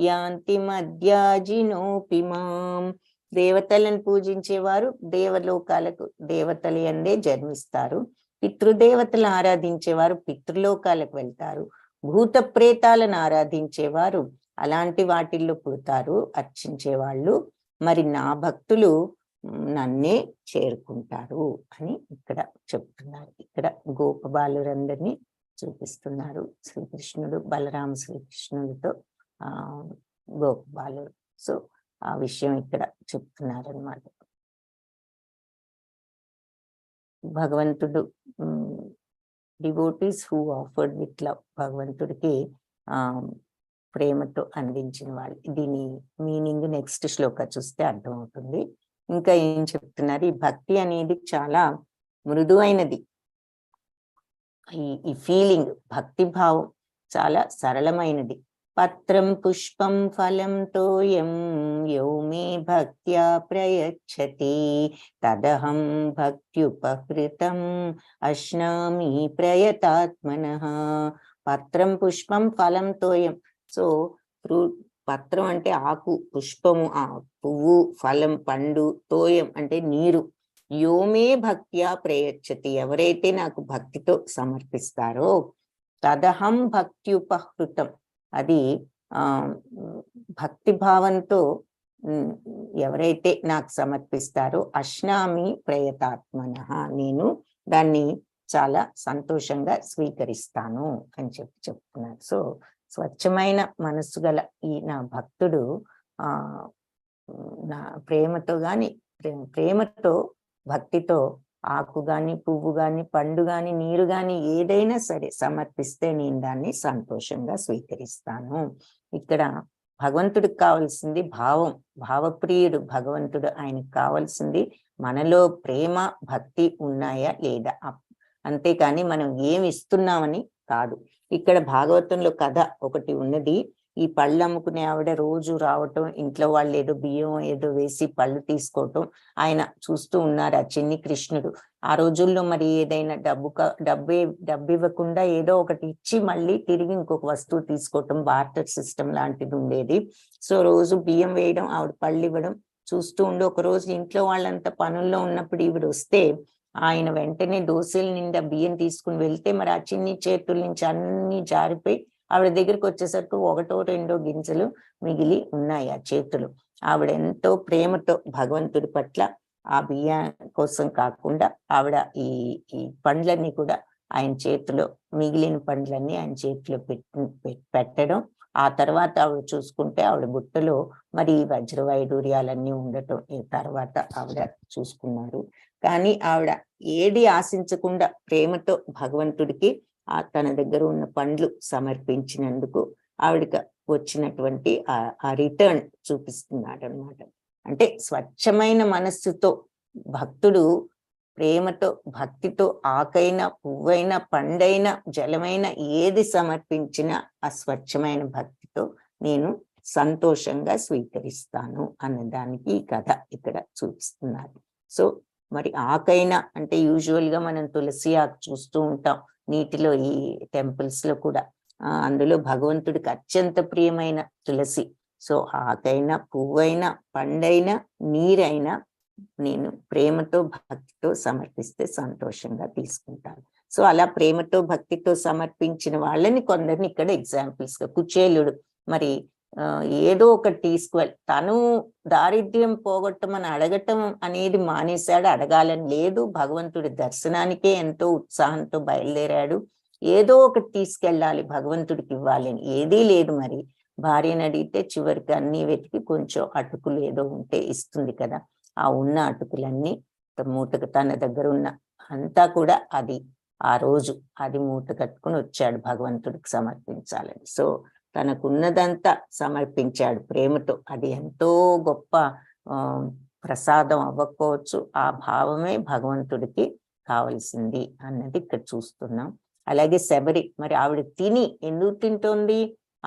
యాంతి మద్యాజినోపి మాం. దేవతలను పూజించేవారు దేవలోకాలకు, దేవతల యందే జన్మిస్తారు. పితృదేవతలను ఆరాధించేవారు పితృలోకాలకు వెళ్తారు. భూత ప్రేతాలను ఆరాధించేవారు అలాంటి వాటిల్లో పుడతారు, అర్చించేవాళ్ళు. మరి నా భక్తులు నన్నే చేరుకుంటారు అని ఇక్కడ చెప్తున్నారు. ఇక్కడ గోపబాలురందరినీ చూపిస్తున్నారు. శ్రీకృష్ణుడు బలరామ శ్రీకృష్ణుడితో గోపబాలు. సో ఆ విషయం ఇక్కడ చెప్తున్నారు అన్నమాట. భగవంతుడు devotees who offered with love, భగవంతుడికి ప్రేమతో అందించిన వాళ్ళు. దీని మీనింగ్ నెక్స్ట్ శ్లోక చూస్తే అర్థమవుతుంది. ఇంకా ఏం చెప్తున్నారు, ఈ భక్తి అనేది చాలా మృదువైనది. ఈ ఫీలింగ్, భక్తి భావం చాలా సరళమైనది. పత్రం పుష్పం ఫలం తోయం యో మే భక్త్యా ప్రయచ్చతి తదహం భక్త్యుపహృతం అశ్నామి ప్రయతాత్మనః. పత్రం పుష్పం ఫలం తోయం. సో ఫ్రూట్, పత్రం అంటే ఆకు, పుష్పము పువ్వు, ఫలం పండు, తోయం అంటే నీరు. యోమే భక్త్యా ప్రయచ్చతి, ఎవరైతే నాకు భక్తితో సమర్పిస్తారో, తదహం భక్త్యుపహృతం, అది భక్తి భావంతో ఎవరైతే నాకు సమర్పిస్తారో, అశ్నామి ప్రయతాత్మనః, నేను దాన్ని చాలా సంతోషంగా స్వీకరిస్తాను అని చెప్తున్నారు. సో స్వచ్ఛమైన మనస్సు గల ఈ నా భక్తుడు నా ప్రేమతో భక్తితో ఆకు గాని, పువ్వు గాని, పండు గాని, నీరు గాని ఏదైనా సరే సమర్పిస్తే నేను దాన్ని సంతోషంగా స్వీకరిస్తాను. ఇక్కడ భగవంతుడికి కావాల్సింది భావం, భావప్రియుడు భగవంతుడు. ఆయనకు కావాల్సింది మనలో ప్రేమ భక్తి ఉన్నాయా లేదా, అంతేకాని మనం ఏమి ఇస్తున్నామని కాదు. ఇక్కడ భాగవతంలో కథ ఒకటి ఉన్నది. ఈ పళ్ళు అమ్ముకునే ఆవిడ రోజు రావటం, ఇంట్లో వాళ్ళు ఏదో బియ్యం ఏదో వేసి పళ్ళు తీసుకోవటం ఆయన చూస్తూ ఉన్నారు. ఆ చిన్ని కృష్ణుడు ఆ రోజుల్లో మరి ఏదైనా డబ్బు ఇవ్వకుండా ఏదో ఒకటి ఇచ్చి మళ్ళీ తిరిగి ఇంకొక వస్తువు తీసుకోవటం, బార్టర్ సిస్టమ్ లాంటిది ఉండేది. సో రోజు బియ్యం వేయడం, ఆవిడ పళ్ళు ఇవ్వడం చూస్తూ ఉండి, ఒక రోజు ఇంట్లో వాళ్ళంతా పనుల్లో ఉన్నప్పుడు ఈవిడ వస్తే ఆయన వెంటనే దోశల నిండా బియ్యం తీసుకుని వెళ్తే మరి ఆ చిన్ని చేతుల నుంచి అన్ని జారిపోయి ఆవిడ దగ్గరికి వచ్చేసరికి ఒకటో రెండో గింజలు మిగిలి ఉన్నాయి ఆ చేతులు. ఆవిడ ఎంతో ప్రేమతో భగవంతుడి పట్ల ఆ బియ్యం కోసం కాకుండా ఆవిడ ఈ పండ్లన్నీ కూడా ఆయన చేతిలో, మిగిలిన పండ్లన్నీ ఆయన చేతిలో పెట్టడం. ఆ తర్వాత ఆవిడ చూసుకుంటే ఆవిడ బుట్టలో మరి వజ్ర వైడూర్యాలన్నీ ఉండటం తర్వాత ఆవిడ చూసుకున్నారు. కానీ ఆవిడ ఏది ఆశించకుండా ప్రేమతో భగవంతుడికి తన దగ్గర ఉన్న పండ్లు సమర్పించినందుకు ఆవిడకి వచ్చినటువంటి ఆ రిటర్న్ చూపిస్తున్నాడు అనమాట. అంటే స్వచ్ఛమైన మనస్సుతో భక్తుడు ప్రేమతో భక్తితో ఆకైన పువ్వైన పండైన జలమైన ఏది సమర్పించినా ఆ స్వచ్ఛమైన భక్తితో నేను సంతోషంగా స్వీకరిస్తాను అన్నదానికి ఈ కథ ఇక్కడ చూపిస్తున్నారు. సో మరి ఆకైనా అంటే యూజువల్ గా మనం తులసి ఆకు చూస్తూ ఉంటాం నీటిలో, ఈ టెంపుల్స్ లో కూడా. అందులో భగవంతుడికి అత్యంత ప్రియమైన తులసి. సో ఆకైనా పువ్వైనా పండైనా నీరైనా నేను ప్రేమతో భక్తితో సమర్పిస్తే సంతోషంగా తీసుకుంటాను. సో అలా ప్రేమతో భక్తితో సమర్పించిన వాళ్ళని కొందరిని ఇక్కడ ఎగ్జాంపుల్స్ గా, కుచేలుడు మరి ఏదో ఒకటి తీసుకువెళ్ళి తను దారిద్ర్యం పోగొట్టమని అడగటం అనేది మానేశాడు, అడగాలని లేదు. భగవంతుడి దర్శనానికే ఎంతో ఉత్సాహంతో బయలుదేరాడు. ఏదో ఒకటి తీసుకెళ్ళాలి, భగవంతుడికి ఇవ్వాలని. ఏదీ లేదు. మరి భార్యను అడిగితే చివరికి అన్ని వెతికి కొంచెం అటుకులు ఏదో ఉంటే ఇస్తుంది కదా. ఆ ఉన్న అటుకులన్నీ మూటకు తన దగ్గర ఉన్న అంతా కూడా అది ఆ రోజు అది మూట కట్టుకుని వచ్చాడు భగవంతుడికి సమర్పించాలని. సో తనకున్నదంతా సమర్పించాడు ప్రేమతో. అది ఎంతో గొప్ప ప్రసాదం అవ్వకపోవచ్చు, ఆ భావమే భగవంతుడికి కావలసింది అన్నది ఇక్కడ చూస్తున్నాం. అలాగే శబరి, మరి ఆవిడ తిని ఎందుకు తింటోంది?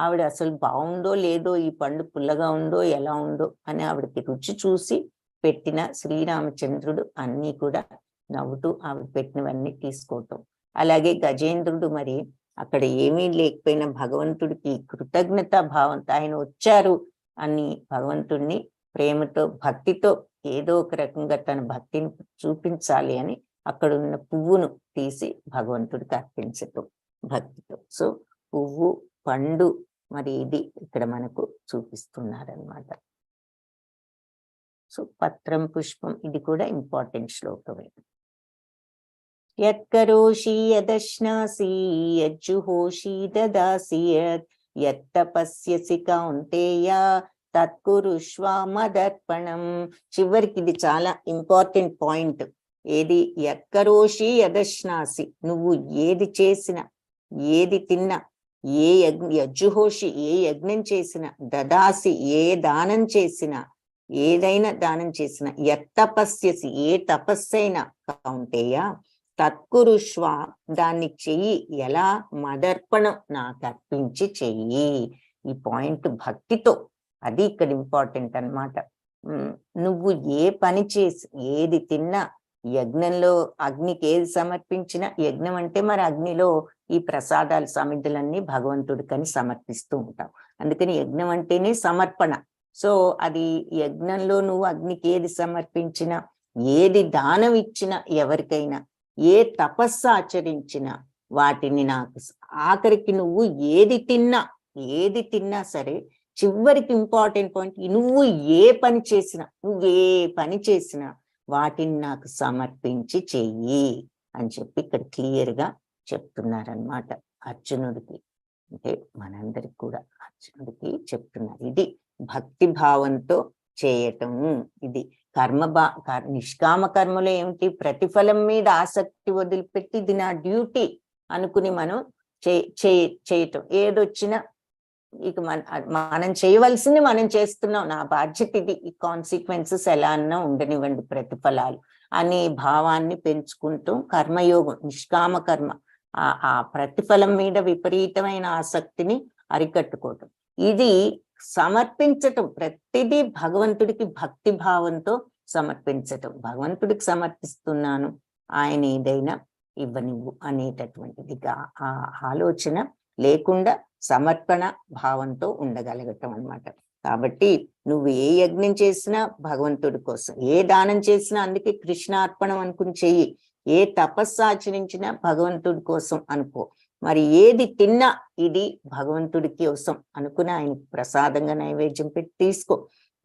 ఆవిడ అసలు బాగుందో లేదో, ఈ పండు పుల్లగా ఉందో ఎలా ఉందో అని ఆవిడకి రుచి చూసి పెట్టిన శ్రీరామచంద్రుడు అన్నీ కూడా నవ్వుతూ ఆవిడ పెట్టినవన్నీ తీసుకోవటం. అలాగే గజేంద్రుడు మరి అక్కడ ఏమీ లేకపోయినా భగవంతుడికి కృతజ్ఞతా భావంతో ఆయన వచ్చారు అని భగవంతుడిని ప్రేమతో భక్తితో ఏదో ఒక రకంగా తన భక్తిని చూపించాలి అని అక్కడ ఉన్న పువ్వును తీసి భగవంతుడికి అర్పించటం భక్తితో. సో పువ్వు పండు మరి ఇది ఇక్కడ మనకు చూపిస్తున్నారనమాట. సో పత్రం పుష్పం ఇది కూడా ఇంపార్టెంట్ శ్లోకమే. యత్కరోషి యదశ్నాసి యజ్జుహోషి దదాసి యత్తపస్యసి కౌంతేయ తత్కురుష్వ మదర్పణం. చివరికి ఇది చాలా ఇంపార్టెంట్ పాయింట్. ఏది? యత్కరోషి యదశ్నాసి, నువ్వు ఏది చేసినా ఏది తిన్నా, ఏ యజ్జుహోషి ఏ యజ్ఞం చేసినా, దదాసి ఏ దానం చేసినా, ఏదైనా దానం చేసిన, యత్తపస్యసి ఏ తపస్సైనా కౌంతేయ తత్కురుష్వ దాన్ని చెయ్యి. ఎలా? మదర్పణం, నాకు అర్పించి చెయ్యి. ఈ పాయింట్ భక్తితో, అది ఇక్కడ ఇంపార్టెంట్ అన్నమాట. నువ్వు ఏ పని చేసి ఏది తిన్నా, యజ్ఞంలో అగ్నికి ఏది సమర్పించినా, యజ్ఞం అంటే మరి అగ్నిలో ఈ ప్రసాదాలు సమిధులన్నీ భగవంతుడికని సమర్పిస్తూ ఉంటాం. అందుకని యజ్ఞం అంటేనే సమర్పణ. సో అది యజ్ఞంలో నువ్వు అగ్నికి ఏది సమర్పించినా, ఏది దానం ఇచ్చినా, ఎవరికైనా ఏ తపస్సు ఆచరించినా వాటిని నాకు ఆఖరికి నువ్వు ఏది తిన్నా సరే, చివరికి ఇంపార్టెంట్ పాయింట్, నువ్వు ఏ పని చేసినా వాటిని నాకు సమర్పించి చెయ్యి అని చెప్పి ఇక్కడ క్లియర్ గా చెప్తున్నారనమాట అర్జునుడికి. అంటే మనందరికి కూడా అర్జునుడికి చెప్తున్నారు. ఇది భక్తి భావంతో చేయటం. ఇది నిష్కామ కర్మలో ఏమిటి? ప్రతిఫలం మీద ఆసక్తి వదిలిపెట్టి ఇది నా డ్యూటీ అనుకుని మనం చేయటం. ఏదొచ్చినా ఇక మనం చేయవలసింది మనం చేస్తున్నాం, నా బాధ్యత ఇది, ఈ కాన్సిక్వెన్సెస్ ఎలా అన్నా ఉండనివ్వండి ప్రతిఫలాలు అనే భావాన్ని పెంచుకుంటూ కర్మయోగం, నిష్కామ కర్మ, ఆ ప్రతిఫలం మీద విపరీతమైన ఆసక్తిని అరికట్టుకోవటం. ఇది సమర్పించటం, ప్రతిదీ భగవంతుడికి భక్తి భావంతో సమర్పించటం. భగవంతుడికి సమర్పిస్తున్నాను, ఆయన ఏదైనా ఇవ్వనివ్వు అనేటటువంటిది ఆ ఆలోచన లేకుండా సమర్పణ భావంతో ఉండగలగటం అన్నమాట. కాబట్టి నువ్వు ఏ యజ్ఞం చేసినా భగవంతుడి కోసం, ఏ దానం చేసినా అందుకే కృష్ణార్పణం అనుకుని చెయ్యి, ఏ తపస్సు ఆచరించినా భగవంతుడి కోసం అనుకో. మరి ఏది తిన్నా ఇది భగవంతుడి కోసం అనుకుని ఆయనకు ప్రసాదంగా నైవేద్యం పెట్టి తీసుకో.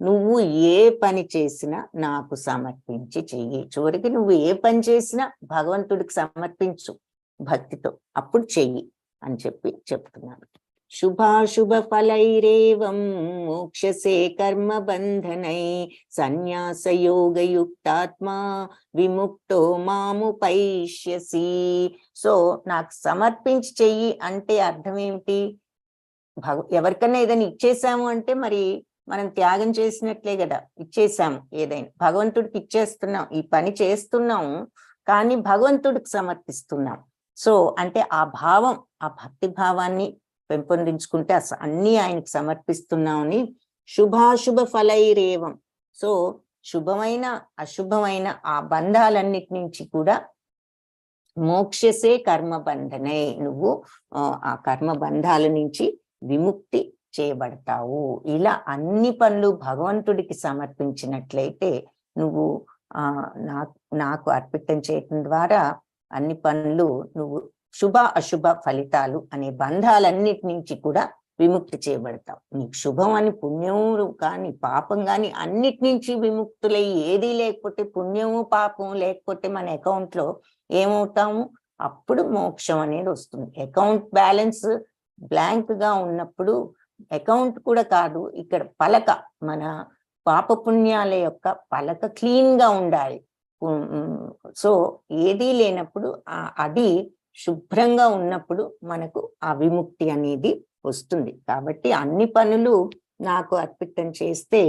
నువ్వు ఏ పని చేసినా నాకు సమర్పించి చెయ్యి. చివరికి నువ్వు ఏ పని చేసినా భగవంతుడికి సమర్పించు భక్తితో, అప్పుడు చెయ్యి అని చెప్పి చెప్తున్నాను. శుభాశుభ ఫలైరేవం మోక్షసే కర్మ బంధనై సన్యాస యోగయుక్తాత్మా విముక్తో మాముపైష్యసి. సో నాకు సమర్పించి చెయ్యి అంటే అర్థం ఏమిటి? ఎవరికన్నా ఏదైనా ఇచ్చేసాము అంటే మరి మనం త్యాగం చేసినట్లే కదా. ఇచ్చేసాము, ఏదైనా భగవంతుడికి ఇచ్చేస్తున్నాం, ఈ పని చేస్తున్నాము, కానీ భగవంతుడికి సమర్పిస్తున్నాం. సో అంటే ఆ భావం, ఆ భక్తి భావాన్ని పెంపొందించుకుంటే అన్ని ఆయనకి సమర్పిస్తున్నామని శుభాశుభ ఫలైరేవం. సో శుభమైన అశుభమైన ఆ బంధాలన్నిటి నుంచి కూడా మోక్షసే కర్మబంధనే, నువ్వు ఆ కర్మబంధాల నుంచి విముక్తి చేయబడతావు. ఇలా అన్ని పనులు భగవంతుడికి సమర్పించినట్లయితే నువ్వు నాకు అర్పితం చేయటం ద్వారా అన్ని పనులు నువ్వు శుభ అశుభ ఫలితాలు అనే బంధాలన్నిటి నుంచి కూడా విముక్తి చేయబడతావు. నీకు శుభం అని పుణ్యము కానీ పాపం కానీ అన్నిటి నుంచి విముక్తులై, ఏది లేకపోతే పుణ్యము పాపం లేకపోతే మన అకౌంట్లో ఏమవుతాము, అప్పుడు మోక్షం అనేది వస్తుంది. అకౌంట్ బ్యాలెన్స్ బ్లాంక్ గా ఉన్నప్పుడు, అకౌంట్ కూడా కాదు ఇక్కడ పలక, మన పాపపుణ్యాల యొక్క పలక క్లీన్ గా ఉండాలి. సో ఏదీ లేనప్పుడు అది శుభ్రంగా ఉన్నప్పుడు మనకు ఆ విముక్తి అనేది వస్తుంది. కాబట్టి అన్ని పనులు నాకు అర్పితం చేస్తే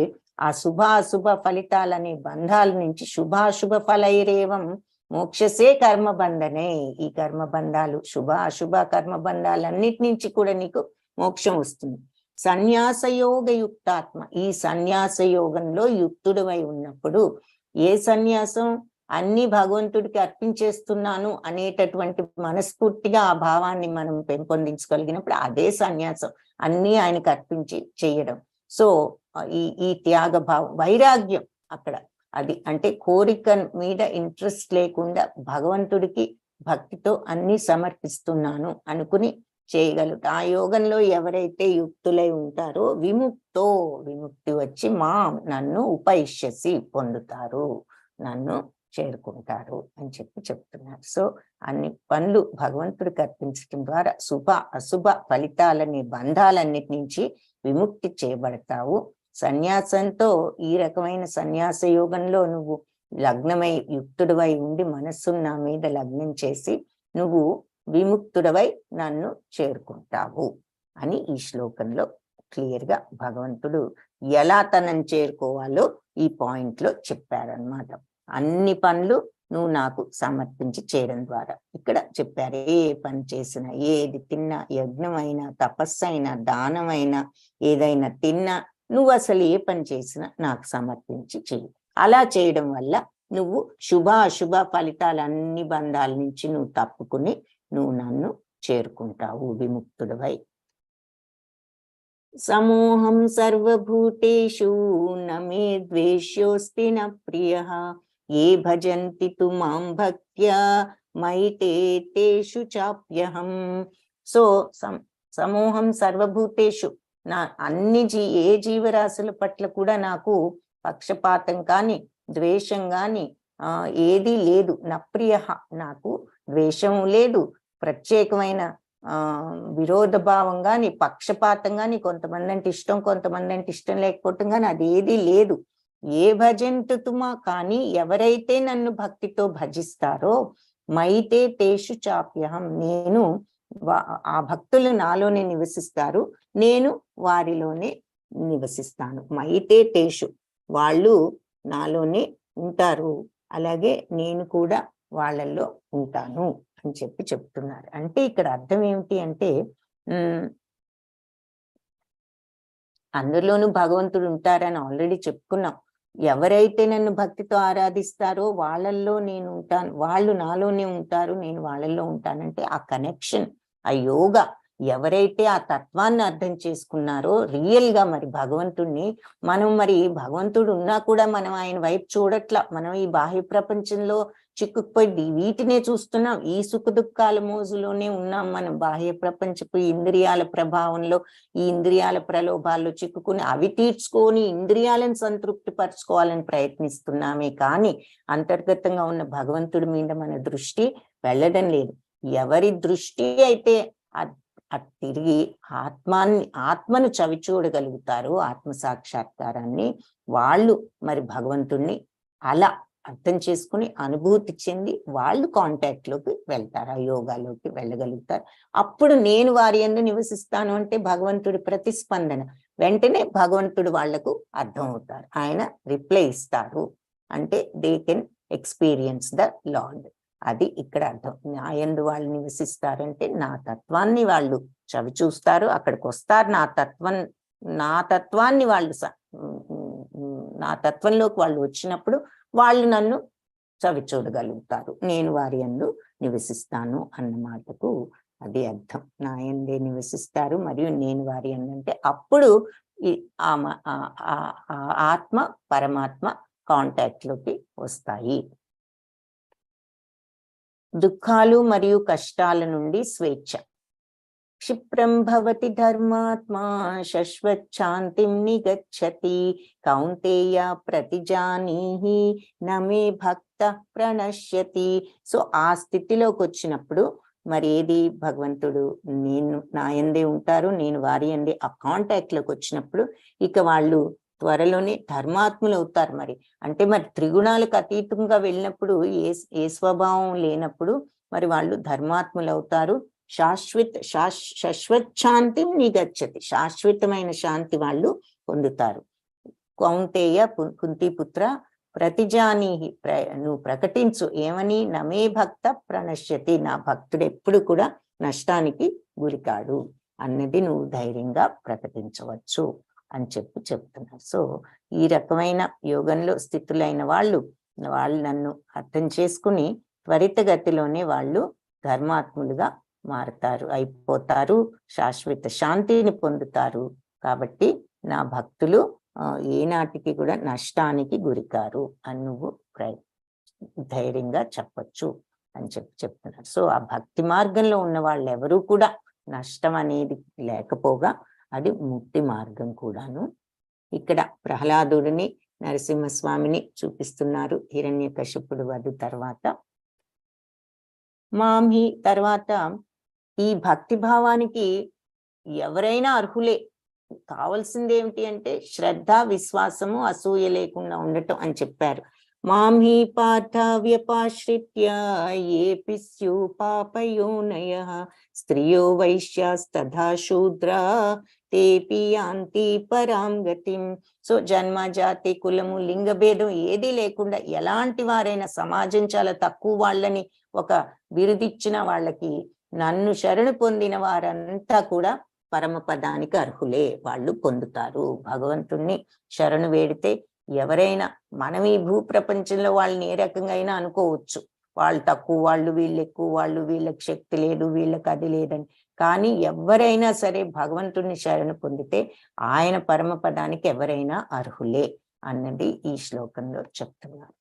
ఆ శుభ అశుభ ఫలితాలనే బంధాల నుంచి శుభాశుభ ఫలైరేవం మోక్షసే కర్మబంధనే, ఈ కర్మబంధాలు శుభ అశుభ కర్మబంధాలన్నిటి నుంచి కూడా నీకు మోక్షం వస్తుంది. సన్యాసయోగ యుక్తాత్మ, ఈ సన్యాస యోగంలో యుక్తుడివై ఉన్నప్పుడు, ఏ సన్యాసం అన్ని భగవంతుడికి అర్పించేస్తున్నాను అనేటటువంటి మనస్ఫూర్తిగా ఆ భావాన్ని మనం పెంపొందించగలిగినప్పుడు అదే సన్యాసం, అన్ని ఆయనకు అర్పించి చేయడం. సో ఈ త్యాగ భావం, వైరాగ్యం అక్కడ అది, అంటే కోరిక మీద ఇంట్రెస్ట్ లేకుండా భగవంతుడికి భక్తితో అన్ని సమర్పిస్తున్నాను అనుకుని చేయగలుగుతా. ఆ యోగంలో ఎవరైతే యుక్తులై ఉంటారో విముక్తి వచ్చి నన్ను ఉపైష్యసి పొందుతారు, నన్ను చేరుకుంటారు అని చెప్తున్నారు. సో అన్ని పనులు భగవంతుడికి అర్పించడం ద్వారా శుభ అశుభ ఫలితాలనే బంధాలన్నిటి నుంచి విముక్తి చేయబడతావు. సన్యాసంతో ఈ రకమైన సన్యాస యోగంలో నువ్వు లగ్నమై యుక్తుడివై ఉండి మనస్సును నా మీద లగ్నం చేసి నువ్వు విముక్తుడవై నన్ను చేరుకుంటావు అని ఈ శ్లోకంలో క్లియర్ గా భగవంతుడు ఎలా తనని చేరుకోవాలో ఈ పాయింట్ లో చెప్పారనమాట. అన్ని పనులు నువ్వు నాకు సమర్పించి చేయడం ద్వారా ఇక్కడ చెప్పారు. ఏ పని చేసినా, ఏది తిన్నా, యజ్ఞమైనా తపస్సైనా దానమైనా ఏదైనా తిన్నా, నువ్వు అసలు ఏ పని చేసినా నాకు సమర్పించి చెయ్యి. అలా చేయడం వల్ల నువ్వు శుభ అశుభ ఫలితాలు అన్ని బంధాల నుంచి నువ్వు తప్పుకుని నువ్వు నన్ను చేరుకుంటావు విముక్తుడివై. సమూహం సర్వభూతేషు నమే ద్వేష్యోస్తి న ప్రియః ఏ భజంతి తు మాం భక్త్యా మైతే తేషు చాప్యహం. సో సమూహం సర్వభూతేషు, నా అన్ని ఏ జీవరాశుల పట్ల కూడా నాకు పక్షపాతం కానీ ద్వేషం కానీ ఏది లేదు. నప్రియ, నాకు ద్వేషం లేదు, ప్రత్యేకమైన విరోధ భావం కానీ పక్షపాతం కానీ, కొంతమంది అంటే ఇష్టం కొంతమంది అంటే ఇష్టం లేకపోవటం కానీ అది ఏది లేదు. ఏ భజంతుమా, కానీ ఎవరైతే నన్ను భక్తితో భజిస్తారో మైతే తేషు చాప్యహం, నేను ఆ భక్తులు నాలోనే నివసిస్తారు, నేను వారిలోనే నివసిస్తాను. మైతే తేషు, వాళ్ళు నాలోనే ఉంటారు, అలాగే నేను కూడా వాళ్ళల్లో ఉంటాను అని చెప్తున్నారు. అంటే ఇక్కడ అర్థం ఏమిటి అంటే అందరిలోనూ భగవంతుడు ఉంటారని ఆల్రెడీ చెప్పుకున్నాం. ఎవరైతే నన్ను భక్తితో ఆరాధిస్తారో వాళ్ళల్లో నేను ఉంటాను, వాళ్ళు నాలోనే ఉంటారు, నేను వాళ్ళల్లో ఉంటానంటే ఆ కనెక్షన్, ఆ యోగా, ఎవరైతే ఆ తత్వాన్ని అర్థం చేసుకున్నారో రియల్ గా మరి భగవంతుడిని మనం, మరి భగవంతుడు ఉన్నా కూడా మనం ఆయన వైపు చూడట్లా, మనం ఈ బాహ్య ప్రపంచంలో చిక్కుకుపోయి వీటినే చూస్తున్నాం, ఈ సుఖ దుఃఖాల మోజులోనే ఉన్నాం మనం. బాహ్య ప్రపంచపు ఇంద్రియాల ప్రభావంలో, ఈ ఇంద్రియాల ప్రలోభాల్లో చిక్కుకుని అవి తీర్చుకొని ఇంద్రియాలను సంతృప్తి పరచుకోవాలని ప్రయత్నిస్తున్నామే కానీ అంతర్గతంగా ఉన్న భగవంతుడి మీద మన దృష్టి వెళ్ళడం లేదు. ఎవరి దృష్టి అయితే తిరిగి ఆత్మను చవిచూడగలుగుతారు, ఆత్మ సాక్షాత్కారాన్ని, వాళ్ళు మరి భగవంతుణ్ణి అలా అర్థం చేసుకుని అనుభూతి చెంది వాళ్ళు కాంటాక్ట్ లోకి వెళ్తారు, ఆ యోగాలోకి వెళ్ళగలుగుతారు. అప్పుడు నేను వారి యందు నివసిస్తాను అంటే భగవంతుడి ప్రతిస్పందన వెంటనే భగవంతుడు వాళ్లకు అర్థం అవుతారు, ఆయన రిప్లై ఇస్తారు, అంటే they can experience the lord. అది ఇక్కడ అర్థం. నా యందు వాళ్ళు నివసిస్తారంటే నా తత్వాన్ని వాళ్ళు చవి చూస్తారు, అక్కడికి వస్తారు. నా తత్వాన్ని వాళ్ళు నా తత్వంలోకి వాళ్ళు వచ్చినప్పుడు వాళ్ళు నన్ను చవి చూడగలుగుతారు. నేను వారి యందు నివసిస్తాను అన్న మాటకు అది అర్థం. నా యందే నివసిస్తారు మరియు నేను వారి యందు అంటే అప్పుడు ఈ ఆత్మ పరమాత్మ కాంటాక్ట్ లోకి వస్తాయి. దుఃఖాలు మరియు కష్టాల నుండి స్వేచ్ఛ. క్షిప్రం భవతి ధర్మాత్మా శశ్వచ్ఛాంతిం నిగచ్చతి కౌంతేయ ప్రతిజానీహి నమే భక్త ప్రణశ్యతి. సో ఆ స్థితిలోకి వచ్చినప్పుడు మరి ఏది భగవంతుడు నేను నా యందే ఉంటారు, నేను వారి యందే ఆ కాంటాక్ట్ లోకి వచ్చినప్పుడు ఇక వాళ్ళు త్వరలోనే ధర్మాత్ములు అవుతారు. మరి అంటే మరి త్రిగుణాలకు అతీతంగా వెళ్ళినప్పుడు ఏ స్వభావం లేనప్పుడు మరి వాళ్ళు ధర్మాత్ములు అవుతారు. శాశ్వతశాంతి నిగచ్చతి, శాశ్వతమైన శాంతి వాళ్ళు పొందుతారు. కౌంతేయ కుంతిపుత్ర ప్రతిజానీహి, నువ్వు ప్రకటించు ఏమని, నమే భక్త ప్రణశ్యతి, నా భక్తుడు ఎప్పుడు కూడా నష్టానికి గురికాడు అన్నది నువ్వు ధైర్యంగా ప్రకటించవచ్చు అని చెప్తున్నారు. సో ఈ రకమైన యోగంలో స్థితులైన వాళ్ళు నన్ను అర్థం చేసుకుని త్వరితగతిలోనే వాళ్ళు ధర్మాత్ములుగా అయిపోతారు, శాశ్వత శాంతిని పొందుతారు. కాబట్టి నా భక్తులు ఏనాటికి కూడా నష్టానికి గురికారు అని నువ్వు ధైర్యంగా చెప్పచ్చు అని చెప్తున్నారు. సో ఆ భక్తి మార్గంలో ఉన్న వాళ్ళు ఎవరూ కూడా నష్టం అనేది లేకపోగా అది ముక్తి మార్గం కూడాను. ఇక్కడ ప్రహ్లాదుడిని నరసింహస్వామిని చూపిస్తున్నారు. హిరణ్యకశిపుడు వధు తర్వాత మాంహి తర్వాత ఈ భక్తి భావానికి ఎవరైనా అర్హులే. కావాల్సింది ఏమిటి అంటే శ్రద్ధ, విశ్వాసము, అసూయ లేకుండా ఉండటం అని చెప్పారు. మాంహి పార్థ వ్యపాశ్రిత్య ఏపి స్యు పాపయోనయః స్త్రియో వైశ్యాస్తథా శూద్రా తేపి యాంతి పరాం గతిం. సో జన్మ, జాతి, కులము, లింగభేదం ఏదీ లేకుండా ఎలాంటి వారైనా, సమాజం చాలా తక్కువ వాళ్ళని ఒక బిరుదిచ్చిన వాళ్ళకి నన్ను శరణు పొందిన వారంతా కూడా పరమపదానికి అర్హులే, వాళ్ళు పొందుతారు. భగవంతుణ్ణి శరణు వేడితే ఎవరైనా, మనం ఈ భూ ప్రపంచంలో వాళ్ళని ఏ రకంగా అయినా అనుకోవచ్చు, వాళ్ళు తక్కువ వాళ్ళు, వీళ్ళు ఎక్కువ వాళ్ళు, వీళ్ళకి శక్తి లేదు, వీళ్ళకి అది లేదని. కానీ ఎవరైనా సరే భగవంతుణ్ణి శరణు పొందితే ఆయన పరమపదానికి ఎవరైనా అర్హులే అన్నది ఈ శ్లోకంలో చెప్తున్నారు.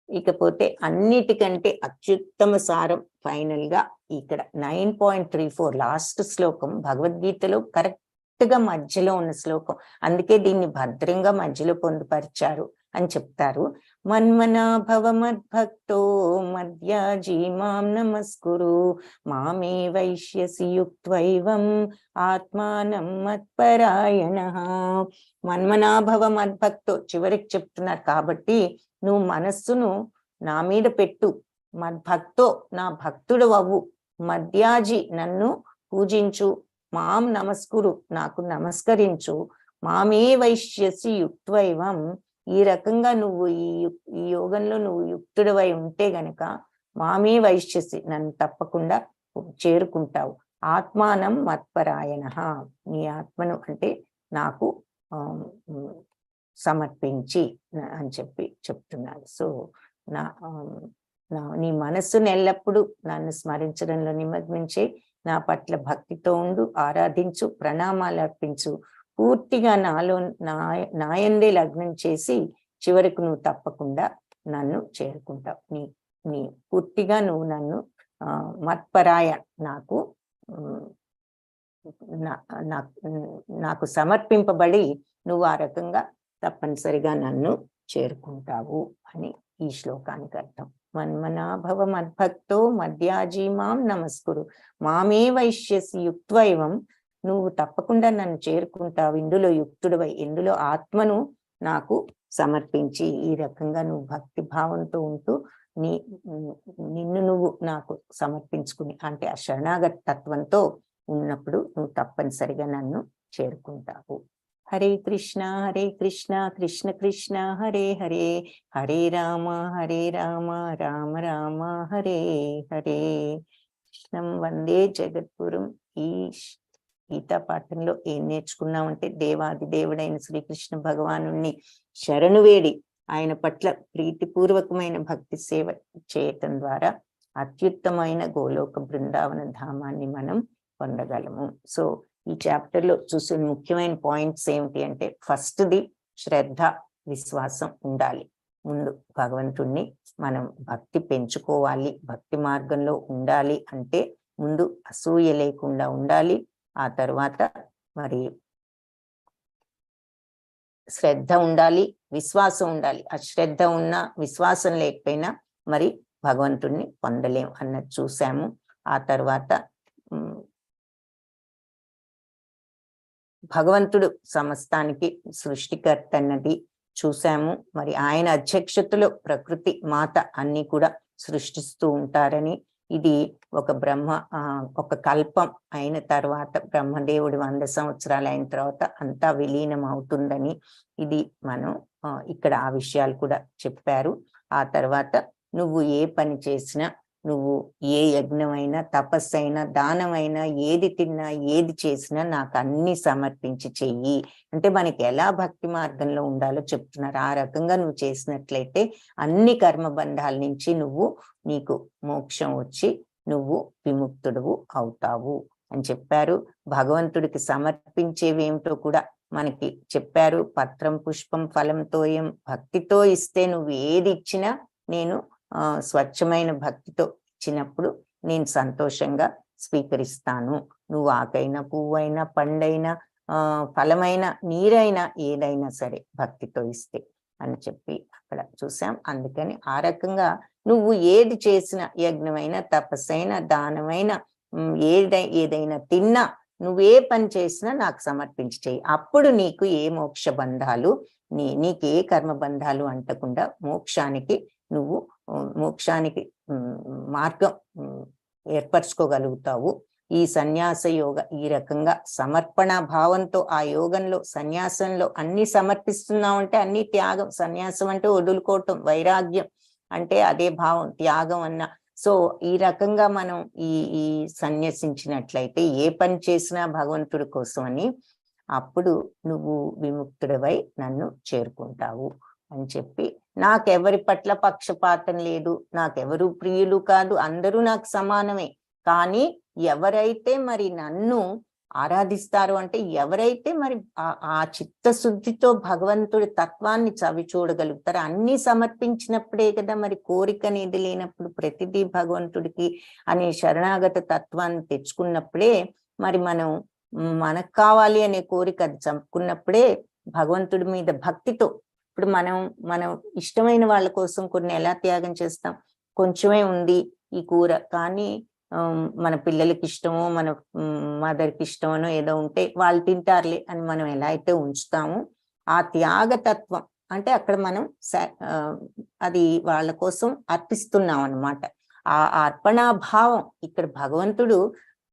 ఇకపోతే అన్నిటికంటే అత్యుత్తమ సారం ఫైనల్ గా ఇక్కడ 9.34 లాస్ట్ శ్లోకం భగవద్గీతలో కరెక్ట్ గా మధ్యలో ఉన్న శ్లోకం. అందుకే దీన్ని భద్రంగా మధ్యలో పొందుపరిచారు అని చెప్తారు. మన్మనా భవ మద్భక్తో మద్యాజీ మాం నమస్కురు మామే వైశ్యసి యుక్త్వైవం ఆత్మానం మత్పరాయణః. మన్మనా భవ మద్భక్తో చివరికి చెప్తున్నారు. కాబట్టి నువ్వు మనస్సును నా మీద పెట్టు, మద్భక్తో నా భక్తుడు అవ్వు, మద్యాజి నన్ను పూజించు, మాం నమస్కురు నాకు నమస్కరించు, మామే వైశ్యసి యుక్త్వైవం ఈ రకంగా నువ్వు ఈ యోగంలో నువ్వు యుక్తుడివై ఉంటే గనక మామే వైశ్యసి నన్ను తప్పకుండా చేరుకుంటావు. ఆత్మానం మత్పరాయణః నీ ఆత్మను అంటే నాకు సమర్పించి అని చెప్తున్నారు. సో నీ మనస్సును ఎల్లప్పుడూ నన్ను స్మరించడంలో నిమగ్నించి నా పట్ల భక్తితో ఉండు, ఆరాధించు, ప్రణామాలు అర్పించు, పూర్తిగా నాలో నాయందే లగ్నం చేసి చివరకు నువ్వు తప్పకుండా నన్ను చేరుకుంటావు. నీ పూర్తిగా నువ్వు నన్ను మత్పరాయ నాకు సమర్పింపబడి నువ్వు ఆ రకంగా తప్పనిసరిగా నన్ను చేరుకుంటావు అని ఈ శ్లోకానికి అర్థం. మన్మనా భవ మద్భక్తో మద్యాజీ మాం నమస్కురు మామే వైశ్యసి యుక్త్వైవం నువ్వు తప్పకుండా నన్ను చేరుకుంటావు ఇందులో యుక్తుడివై, ఇందులో ఆత్మను నాకు సమర్పించి ఈ రకంగా నువ్వు భక్తి భావంతో ఉంటూ నిన్ను నువ్వు నాకు సమర్పించుకుని అంటే ఆ శరణాగత తత్వంతో ఉన్నప్పుడు నువ్వు తప్పనిసరిగా నన్ను చేరుకుంటావు హరే కృష్ణ కృష్ణ కృష్ణ హరే హరే, హరే రామ రామ రామ హరే హరే. కృష్ణం వందే జగద్గురుం. ఈ గీతా పాఠంలో ఏం నేర్చుకున్నామంటే దేవాది దేవుడైన శ్రీకృష్ణ భగవానుణ్ణి శరణు వేడి ఆయన పట్ల ప్రీతిపూర్వకమైన భక్తి సేవ చేయటం ద్వారా అత్యుత్తమైన గోలోక బృందావన ధామాన్ని మనం పొందగలము. సో ఈ చాప్టర్ లో చూసిన ముఖ్యమైన పాయింట్స్ ఏమిటి అంటే, ఫస్ట్ది శ్రద్ధ విశ్వాసం ఉండాలి. ముందు భగవంతుణ్ణి మనం భక్తి పెంచుకోవాలి, భక్తి మార్గంలో ఉండాలి అంటే ముందు అసూయ లేకుండా ఉండాలి. ఆ తర్వాత మరి శ్రద్ధ ఉండాలి, విశ్వాసం ఉండాలి. అశ్రద్ధ ఉన్నా విశ్వాసం లేకపోయినా మరి భగవంతుణ్ణి పొందలేం అన్నది చూసాము. ఆ తర్వాత భగవంతుడు సమస్తానికి సృష్టికర్త అన్నది చూసాము. మరి ఆయన అధ్యక్షతలో ప్రకృతి మాత అన్ని కూడా సృష్టిస్తూ ఉంటారని, ఇది ఒక కల్పం అయిన తర్వాత బ్రహ్మదేవుడు 100 సంవత్సరాలు అయిన తర్వాత అంతా విలీనం అవుతుందని ఇది మనం ఇక్కడ ఆ విషయాలు కూడా చెప్పారు. ఆ తర్వాత నువ్వు ఏ పని చేసినా, నువ్వు ఏ యజ్ఞమైనా తపస్సైనా దానమైనా ఏది తిన్నా ఏది చేసినా నాకు అన్ని సమర్పించి చెయ్యి అంటే మనకి ఎలా భక్తి మార్గంలో ఉండాలో చెప్తున్నారు. ఆ రకంగా నువ్వు చేసినట్లయితే అన్ని కర్మబంధాల నుంచి నీకు మోక్షం వచ్చి నువ్వు విముక్తుడువు అవుతావు అని చెప్పారు. భగవంతుడికి సమర్పించేవి ఏమిటో కూడా మనకి చెప్పారు. పత్రం పుష్పం ఫలంతోయం, భక్తితో ఇస్తే నువ్వు ఏది ఇచ్చినా నేను స్వచ్ఛమైన భక్తితో ఇచ్చినప్పుడు నేను సంతోషంగా స్వీకరిస్తాను. నువ్వు ఆకైనా పువ్వైనా పండైనా ఫలమైన నీరైనా ఏదైనా సరే భక్తితో ఇస్తే అని చెప్పి అక్కడ చూసాం. అందుకని ఆ రకంగా నువ్వు ఏది చేసినా, యజ్ఞమైనా తపస్సైనా దానమైనా ఏదైనా తిన్నా, నువ్వే పని చేసినా నాకు సమర్పించి చెయ్యి. అప్పుడు నీకు ఏ మోక్ష బంధాలు నీకే కర్మ బంధాలు అంటకుండా మోక్షానికి మార్గం ఏర్పరచుకోగలుగుతావు. ఈ సన్యాస యోగ ఈ రకంగా సమర్పణ భావంతో ఆ యోగంలో సన్యాసంలో అన్ని సమర్పిస్తున్నావు అంటే అన్ని త్యాగం. సన్యాసం అంటే వదులుకోవటం, వైరాగ్యం అంటే అదే భావం, త్యాగం అన్న. సో ఈ రకంగా మనం ఈ సన్యసించినట్లయితే ఏ పని చేసినా భగవంతుడి కోసం అని, అప్పుడు నువ్వు విముక్తుడివై నన్ను చేరుకుంటావు అని చెప్పి, నాకెవరి పట్ల పక్షపాతం లేదు, నాకెవరు ప్రియులు కాదు, అందరూ నాకు సమానమే. కానీ ఎవరైతే మరి నన్ను ఆరాధిస్తారు అంటే, ఎవరైతే మరి ఆ చిత్తశుద్ధితో భగవంతుడి తత్వాన్ని చవి చూడగలుగుతారో, అన్ని సమర్పించినప్పుడే కదా మరి కోరిక అనేది లేనప్పుడు ప్రతిదీ భగవంతుడికి అనే శరణాగత తత్వాన్ని తెచ్చుకున్నప్పుడే మరి మనకు కావాలి అనే కోరిక అది చంపుకున్నప్పుడే భగవంతుడి మీద భక్తితో. ఇప్పుడు మనం ఇష్టమైన వాళ్ళ కోసం కొన్ని ఎలా త్యాగం చేస్తాం, కొంచెమే ఉంది ఈ కూర కానీ మన పిల్లలకి ఇష్టమో మన మదర్కి ఇష్టమనో ఏదో ఉంటే వాళ్ళు తింటారులే అని మనం ఎలా అయితే ఉంచుతామో, ఆ త్యాగతత్వం అంటే అక్కడ మనం అది వాళ్ళ కోసం అర్పిస్తున్నాం అన్నమాట. ఆ అర్పణాభావం ఇక్కడ భగవంతుడు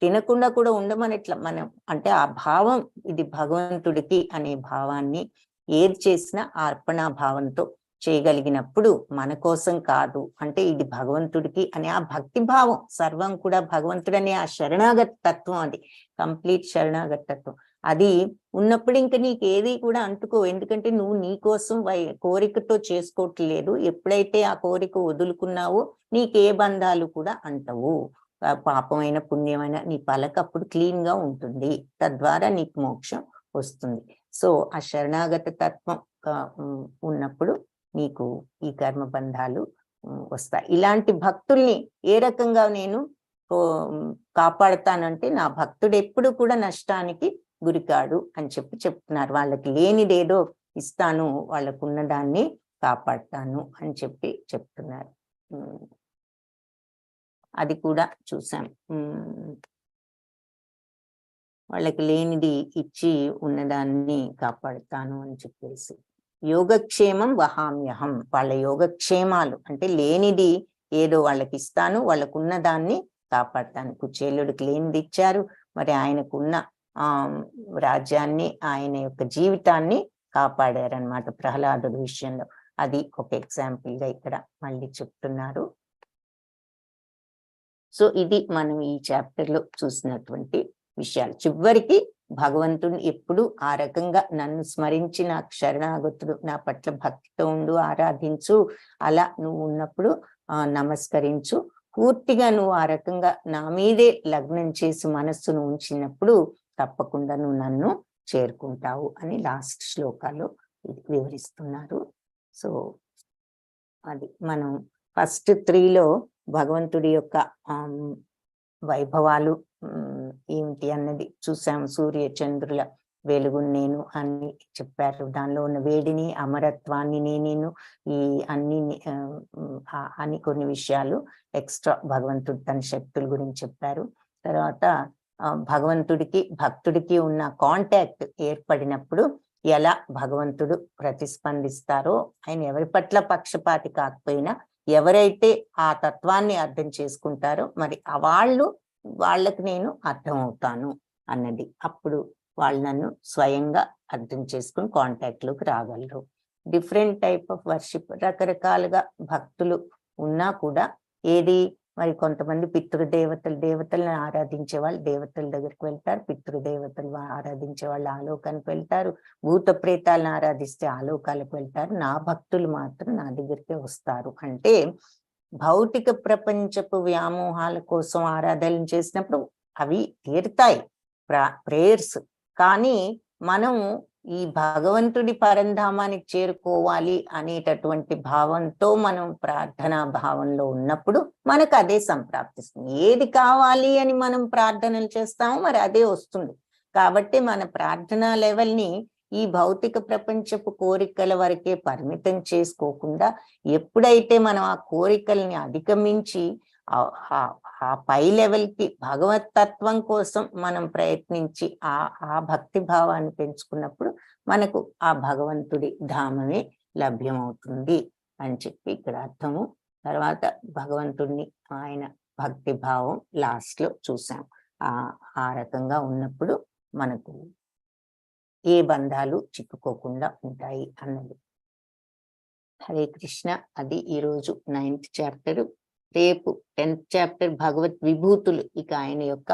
తినకుండా కూడా ఉండమనట్ల మనం అంటే ఆ భావం ఇది భగవంతుడికి అనే భావాన్ని ఏది చేసినా ఆ అర్పణాభావంతో చేయగలిగినప్పుడు మన కోసం కాదు అంటే ఇది భగవంతుడికి అనే ఆ భక్తి భావం, సర్వం కూడా భగవంతుడనే ఆ శరణాగత తత్వం, అది కంప్లీట్ శరణాగత తత్వం అది ఉన్నప్పుడు ఇంకా నీకు ఏది కూడా అంటుకో. ఎందుకంటే నువ్వు నీ కోసం కోరికతో చేసుకోవట్లేదు. ఎప్పుడైతే ఆ కోరిక వదులుకున్నావో నీకే బంధాలు కూడా అంటవు. పాపమైన పుణ్యమైన నీ పలక అప్పుడు క్లీన్ గా ఉంటుంది, తద్వారా నీకు మోక్షం వస్తుంది. సో ఆ శరణాగత తత్వం ఉన్నప్పుడు నీకు ఈ కర్మ బంధాలు వస్తాయి. ఇలాంటి భక్తుల్ని ఏ రకంగా నేను కాపాడుతానంటే, నా భక్తుడు ఎప్పుడు కూడా నష్టానికి గురికాడు అని చెప్తున్నారు. వాళ్ళకి లేనిదేదో ఇస్తాను, వాళ్ళకు ఉన్నదాన్ని కాపాడుతాను అని చెప్తున్నారు. అది కూడా చూసాం. వాళ్ళకి లేనిది ఇచ్చి ఉన్నదాన్ని కాపాడుతాను అని చెప్పేసి. యోగక్షేమం వహామ్యహం, వాళ్ళ యోగక్షేమాలు అంటే లేనిది ఏదో వాళ్ళకి ఇస్తాను, వాళ్ళకున్న దాన్ని కాపాడుతాను. కుచేలుడికి లేనిది ఇచ్చారు, మరి ఆయనకున్న రాజ్యాన్ని, ఆయన యొక్క జీవితాన్ని కాపాడారనమాట ప్రహ్లాదుడి విషయంలో. అది ఒక ఎగ్జాంపుల్ గా ఇక్కడ మళ్ళీ చెప్తున్నారు. సో ఇది మనం ఈ చాప్టర్ లో చూసినటువంటి విషయాలు. చివరికి భగవంతుని ఎప్పుడు ఆ రకంగా నన్ను స్మరించి నాకు శరణాగతుడు, నా పట్ల భక్తితో ఉండు, ఆరాధించు, అలా నువ్వు ఉన్నప్పుడు నమస్కరించు, పూర్తిగా నువ్వు ఆ రకంగా నా మీదే లగ్నం చేసి మనస్సును ఉంచినప్పుడు తప్పకుండా నువ్వు నన్ను చేరుకుంటావు అని లాస్ట్ శ్లోకాల్లో వివరిస్తున్నారు. సో అది మనం ఫస్ట్ 3లో భగవంతుడి యొక్క వైభవాలు ఏమిటి అన్నది చూసాము. సూర్య చంద్రుల వెలుగు నేను అని చెప్పారు. దానిలో ఉన్న వేడిని, అమరత్వాన్ని, నేను ఈ అన్ని అని కొన్ని విషయాలు ఎక్స్ట్రా భగవంతుడు తన శక్తుల గురించి చెప్పారు. తర్వాత భగవంతుడికి భక్తుడికి ఉన్న కాంటాక్ట్ ఏర్పడినప్పుడు ఎలా భగవంతుడు ప్రతిస్పందిస్తారో, ఆయన ఎవరి పట్ల పక్షపాతి కాకపోయినా ఎవరైతే ఆ తత్వాన్ని అర్థం చేసుకుంటారో మరి వాళ్ళకి నేను అర్థం అవుతాను అన్నది. అప్పుడు వాళ్ళు నన్ను స్వయంగా అర్థం చేసుకుని కాంటాక్ట్ లోకి రాగలరు. డిఫరెంట్ టైప్ ఆఫ్ వర్షిప్, రకరకాలుగా భక్తులు ఉన్నా కూడా ఏది మరి కొంతమంది దేవతలను ఆరాధించే వాళ్ళు దేవతల దగ్గరికి వెళ్తారు, పితృదేవతలు ఆరాధించే వాళ్ళు ఆలోకానికి వెళ్తారు, భూత ప్రేతాలను ఆరాధిస్తే ఆలోకాలకు వెళ్తారు. నా భక్తులు మాత్రం నా దగ్గరికే వస్తారు. అంటే భౌతిక ప్రపంచపు వ్యామోహాల కోసం ఆరాధనలు చేసినప్పుడు అవి తీరుతాయి ప్రేయర్స్, కానీ మనం ఈ భగవంతుడి పరంధామానికి చేరుకోవాలి అనేటటువంటి భావంతో మనం ప్రార్థనా భావంలో ఉన్నప్పుడు మనకు అదే సంప్రాప్తిస్తుంది. ఏది కావాలి అని మనం ప్రార్థనలు చేస్తామో మరి అదే వస్తుంది. కాబట్టి మన ప్రార్థనా లెవెల్ని ఈ భౌతిక ప్రపంచపు కోరికల వరకే పరిమితం చేసుకోకుండా ఎప్పుడైతే మనం ఆ కోరికల్ని అధిగమించి ఆ పై లెవెల్కి భగవత్ తత్వం కోసం మనం ప్రయత్నించి ఆ భక్తి భావాన్ని పెంచుకున్నప్పుడు మనకు ఆ భగవంతుడి ధామమే లభ్యమవుతుంది అని చెప్పి ఇక్కడ అర్థము. తర్వాత భగవంతుడిని ఆయన భక్తి భావం లాస్ట్ లో చూసాం. ఆ రకంగా ఉన్నప్పుడు మనకు ఏ బంధాలు చిక్కుకోకుండా ఉంటాయి అన్నది. హరే కృష్ణ. అది ఈరోజు 9th చాప్టర్. రేపు 10th చాప్టర్ భగవత్ విభూతులు. ఇక ఆయన యొక్క